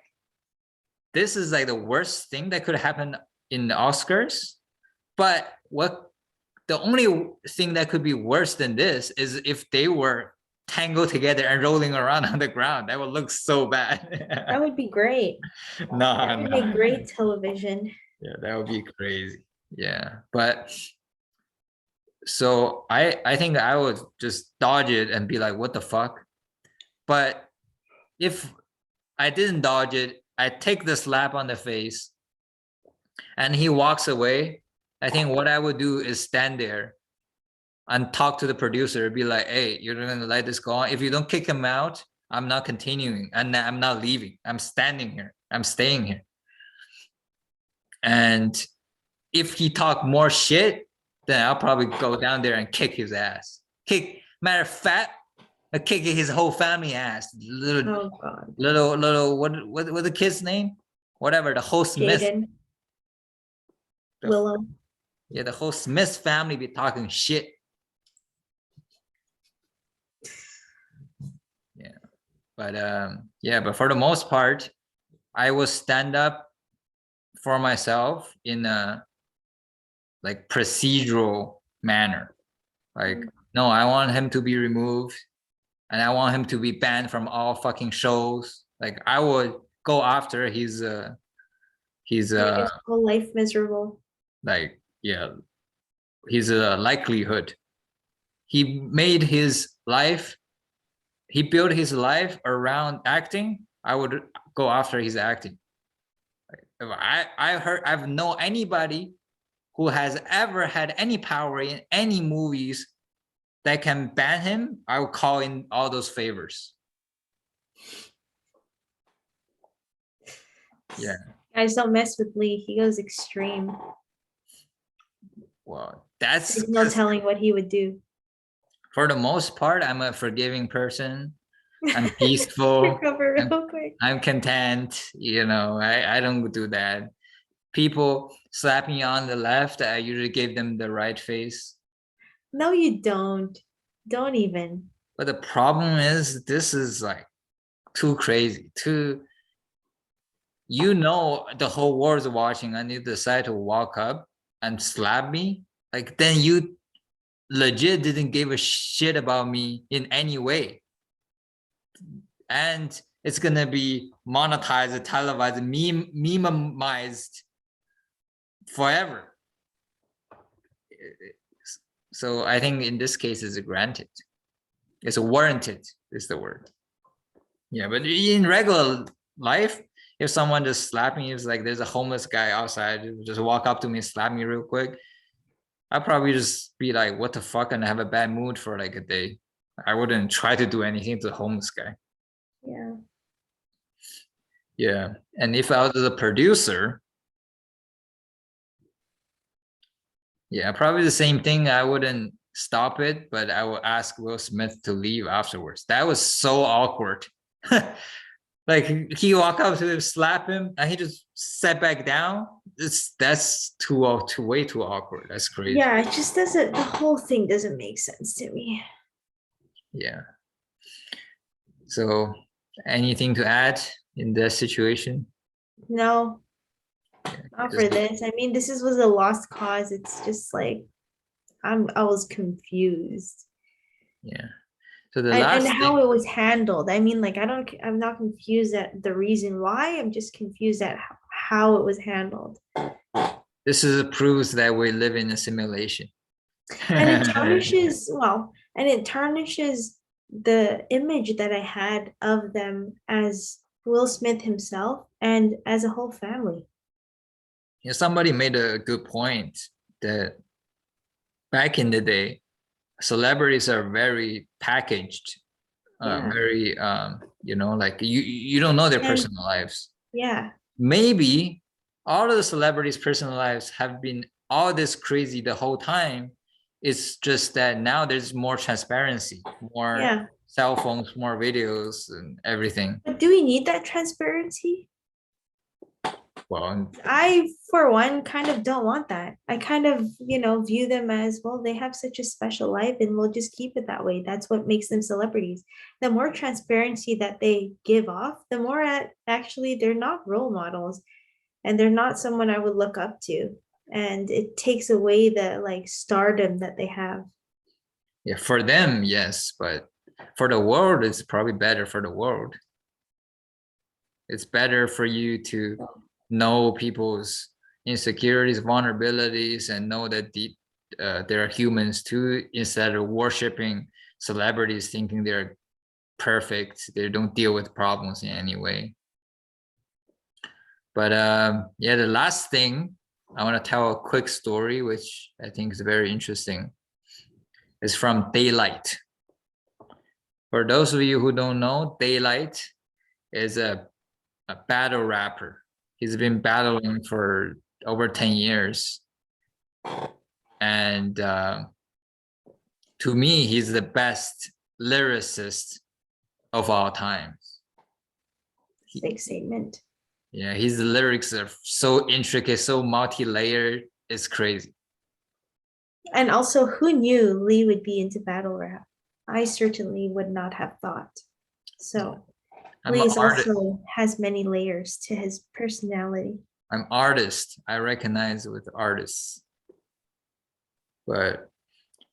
this is like the worst thing that could happen in the Oscars. But the only thing that could be worse than this is if they were tangled together and rolling around on the ground. That would look so bad. That would be great. That would make great television. Yeah, that would be crazy. Yeah, but so I think I would just dodge it and be like, what the fuck? But if I didn't dodge it, I take the slap on the face and he walks away, I think what I would do is stand there and talk to the producer, be like, hey, you're gonna let this go on. If you don't kick him out, I'm not continuing and I'm not leaving. I'm standing here. I'm staying here. And if he talk more shit, then I'll probably go down there and kick his ass. Matter of fact, I kick his whole family ass. Little, what the kid's name? Whatever, the whole Smith. Jaden. Willow. Yeah, the whole Smith family be talking shit. Yeah, but for the most part, I will stand up for myself in a like procedural manner. Like, no, I want him to be removed and I want him to be banned from all fucking shows. Like, I would go after his whole life miserable. Like, yeah, his likelihood. He made his life, he built his life around acting. I would go after his acting. If I've known anybody who has ever had any power in any movies that can ban him, I will call in all those favors. Yeah. Guys, don't mess with Lee. He goes extreme. Well, there's no telling what he would do. For the most part, I'm a forgiving person. I'm peaceful. I'm content. You know, I don't do that. People slap me on the left, I usually give them the right face. No, you don't. Don't even. But the problem is, this is like too crazy. You know, the whole world's watching and you decide to walk up and slap me. Like, then you legit didn't give a shit about me in any way. And it's gonna be monetized, televised, memeized forever. So I think in this case it's granted. It's warranted is the word. Yeah, but in regular life, if someone just slap me, it's like there's a homeless guy outside, just walk up to me and slap me real quick, I'd probably just be like, what the fuck, and have a bad mood for like a day. I wouldn't try to do anything to the homeless guy. Yeah. Yeah. And if I was a producer, Yeah, probably the same thing. I wouldn't stop it, but I will ask Will Smith to leave afterwards. That was so awkward. Like he walk up to him, slap him, and he just sat back down. That's way too awkward. That's crazy. Yeah, it just doesn't, the whole thing doesn't make sense to me. Yeah. So anything to add in that situation? No, not for Just, this. I mean, was a lost cause. It's just like I was confused. yeah. So the And last how thing, it was handled. I mean, like I'm not confused at the reason why. I'm just confused at how it was handled. this is proves that we live in a simulation. And it tarnishes, well, and it tarnishes the image that I had of them as Will Smith himself and as a whole family. Yeah, somebody made a good point that back in the day, celebrities are very packaged, Yeah. very like you don't know their And personal lives. yeah. Maybe all of the celebrities' personal lives have been all this crazy the whole time. It's just that now there's more transparency, more Yeah. cell phones, more videos, and everything. But do we need that transparency? Well, I, for one, kind of don't want that. I kind of, view them as, well, they have such a special life and we'll just keep it that way. That's what makes them celebrities. The more transparency that they give off, the more actually they're not role models and they're not someone I would look up to. And it takes away the like stardom that they have. yeah, for them, yes, but for the world, it's probably better for the world. It's better for you to know people's insecurities, vulnerabilities, and know that they're humans too, instead of worshiping celebrities, thinking they're perfect, they don't deal with problems in any way. But yeah, the last thing I want to tell a quick story, which I think is very interesting. It's from Daylyt. For those of you who don't know, Daylyt is a battle rapper. He's been battling for over 10 years. And to me, he's the best lyricist of all time. Big statement. Yeah, his lyrics are so intricate, so multi-layered. It's crazy. And also, who knew Lee would be into battle rap? I certainly would not have thought. So Lee also has many layers to his personality. I'm artist. I recognize with artists. But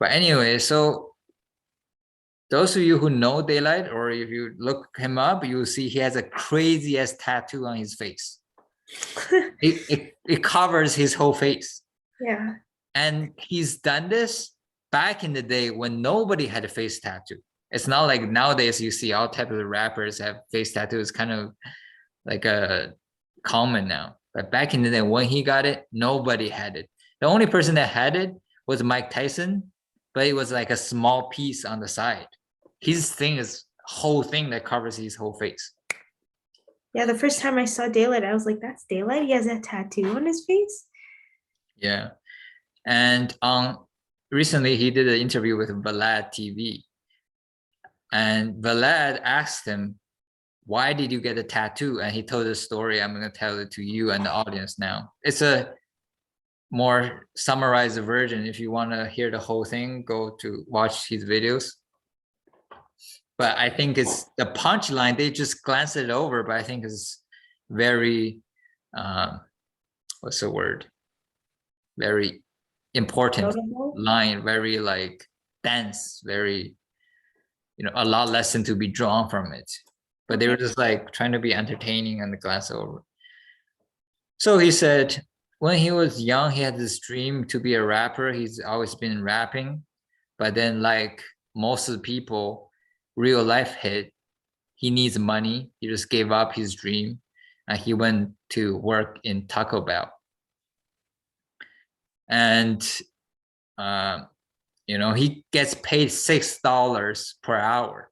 anyway, so those of you who know Daylyt, or if you look him up, you'll see he has a crazy ass tattoo on his face. it covers his whole face. Yeah. And he's done this back in the day when nobody had a face tattoo. It's not like nowadays you see all types of rappers have face tattoos, kind of like a common now. But back in the day when he got it, nobody had it. The only person that had it was Mike Tyson, but it was like a small piece on the side. His thing is whole thing that covers his whole face. Yeah, the first time I saw Daylyt, I was like, that's Daylyt? He has a tattoo on his face? Yeah. And recently he did an interview with Vlad TV. And Vlad asked him, why did you get a tattoo? And he told the story. I'm going to tell it to you and the audience now. It's a more summarized version. If you want to hear the whole thing, go to watch his videos. But I think it's the punchline. They just glanced it over, but I think it's very, what's the word? Very important line, very like dense, very, a lot lesson to be drawn from it. But they were just like trying to be entertaining and glance over. So he said, when he was young, he had this dream to be a rapper. He's always been rapping, but then like most of the people, real life hit, he needs money. He just gave up his dream and he went to work in Taco Bell. And, he gets paid $6 per hour.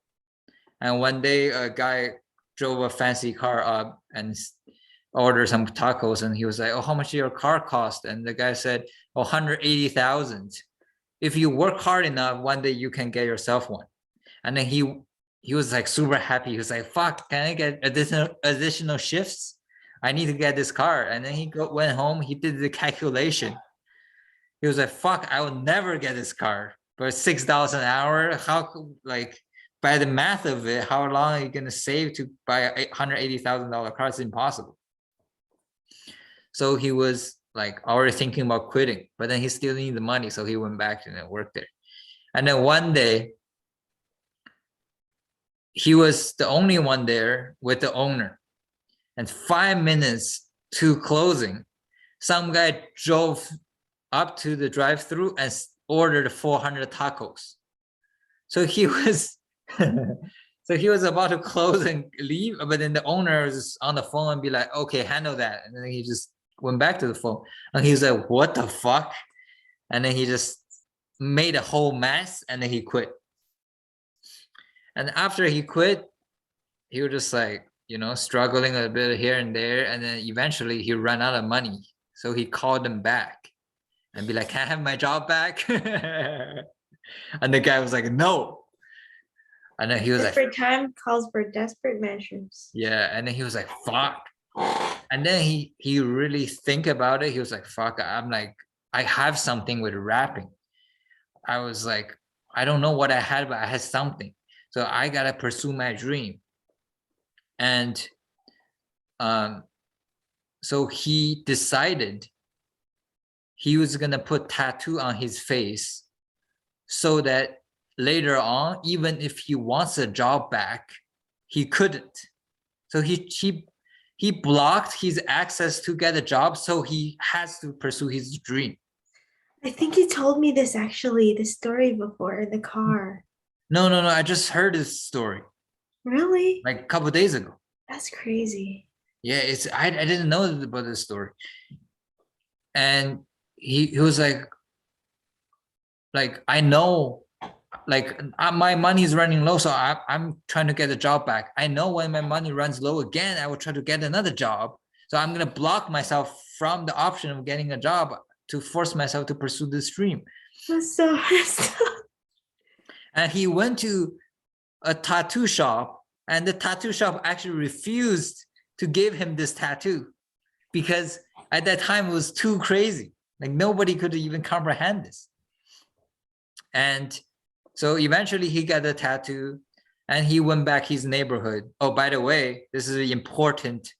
And one day a guy drove a fancy car up and order some tacos, and he was like, oh, how much your car cost? And the guy said, oh, 180,000. If you work hard enough, one day you can get yourself one. And then he was like super happy. He was like, fuck, can I get additional shifts? I need to get this car. And then he went home, he did the calculation. He was like, fuck, I will never get this car. But $6 an hour, how, like, by the math of it, how long are you gonna save to buy a $180,000 car? It's impossible. So he was like already thinking about quitting, but then he still needed the money, so he went back and worked there. And then one day, he was the only one there with the owner. And 5 minutes to closing, some guy drove up to the drive-through and ordered 400 tacos. So he was so he was about to close and leave, but then the owner was on the phone and be like, okay, handle that. And then he just went back to the phone, and he was like, what the fuck? And then he just made a whole mess, and then he quit. And after he quit, he was just like, you know, struggling a bit here and there, and then eventually he ran out of money. So he called them back and be like, can I have my job back? And the guy was like, no. And then he was Desperate like, time calls for desperate measures. yeah. And then he was like, fuck. And then he really think about it. He was like, fuck, I'm like, I have something with rapping. I was like, I don't know what I had, but I had something. So I gotta pursue my dream. And so he decided he was gonna put tattoo on his face so that later on, even if he wants a job back, he couldn't. So he blocked his access to get a job, so he has to pursue his dream. I think he told me this actually, the story before in the car. No, I just heard this story Really? like a couple of days ago. That's crazy. Yeah, it's I didn't know about this story. And he was like I know, like my money is running low, so I'm trying to get a job back. I know when my money runs low again, I will try to get another job. So I'm gonna block myself from the option of getting a job to force myself to pursue this dream. That's so messed up. And he went to a tattoo shop, and the tattoo shop actually refused to give him this tattoo because at that time it was too crazy. Like nobody could even comprehend this. And so eventually he got a tattoo and he went back his neighborhood. Oh, by the way, this is an important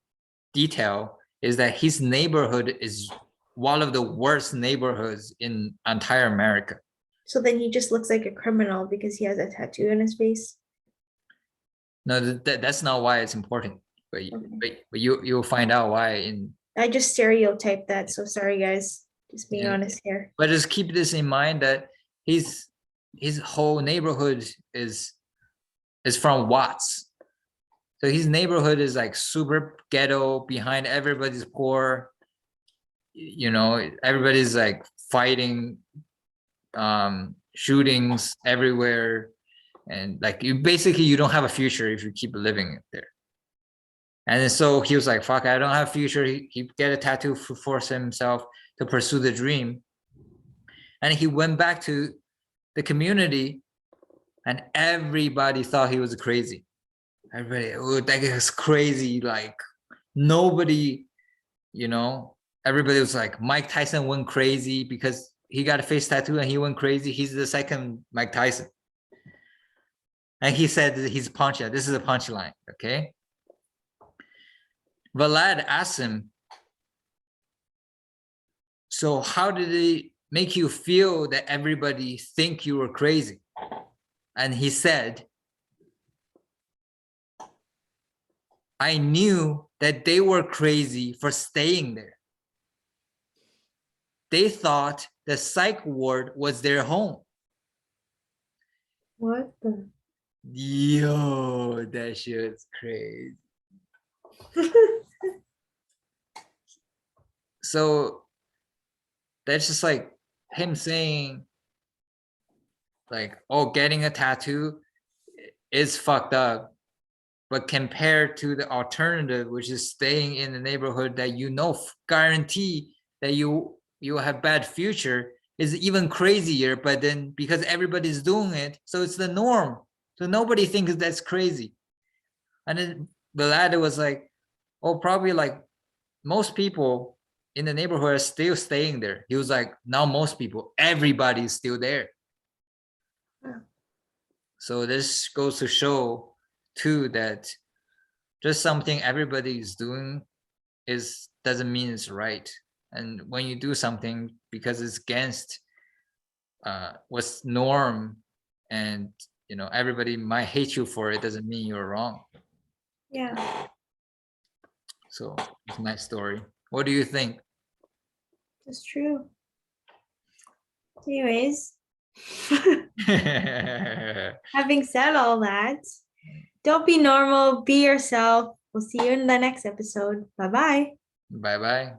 detail, is that his neighborhood is one of the worst neighborhoods in entire America. So then he just looks like a criminal because he has a tattoo on his face. No, that's not why it's important. But, okay. but you'll find out why in. I just stereotyped that, so sorry guys. Just being honest here. But just keep this in mind that his whole neighborhood is from Watts. So his neighborhood is like super ghetto, behind everybody's poor. You know, everybody's like fighting, shootings everywhere. And like you don't have a future if you keep living there. And so he was like, fuck, I don't have a future. He get a tattoo to force himself to pursue the dream. And he went back to the community and everybody thought he was crazy. Everybody, oh, that guy's crazy. Like nobody, you know, everybody was like, Mike Tyson went crazy because he got a face tattoo and he went crazy. He's the second Mike Tyson. And he said he's punchline. This is a punchline, okay? Vlad asked him, so how did it make you feel that everybody think you were crazy? And he said, I knew that they were crazy for staying there. They thought the psych ward was their home. What the? Yo, that shit's crazy. So that's just like him saying like, oh, getting a tattoo is fucked up. But compared to the alternative, which is staying in the neighborhood that you know guarantee that you have bad future, is even crazier. But then because everybody's doing it, so it's the norm. So nobody thinks that's crazy. And then the latter was like, oh, probably like most people in the neighborhood are still staying there. He was like, now most people, everybody's still there. Yeah. So this goes to show too that just something everybody is doing doesn't mean it's right. And when you do something because it's against what's norm, and everybody might hate you for it, doesn't mean you're wrong. Yeah. So it's my story. What do you think? That's true. Anyways, having said all that, don't be normal, be yourself. We'll see you in the next episode. Bye-bye. Bye-bye.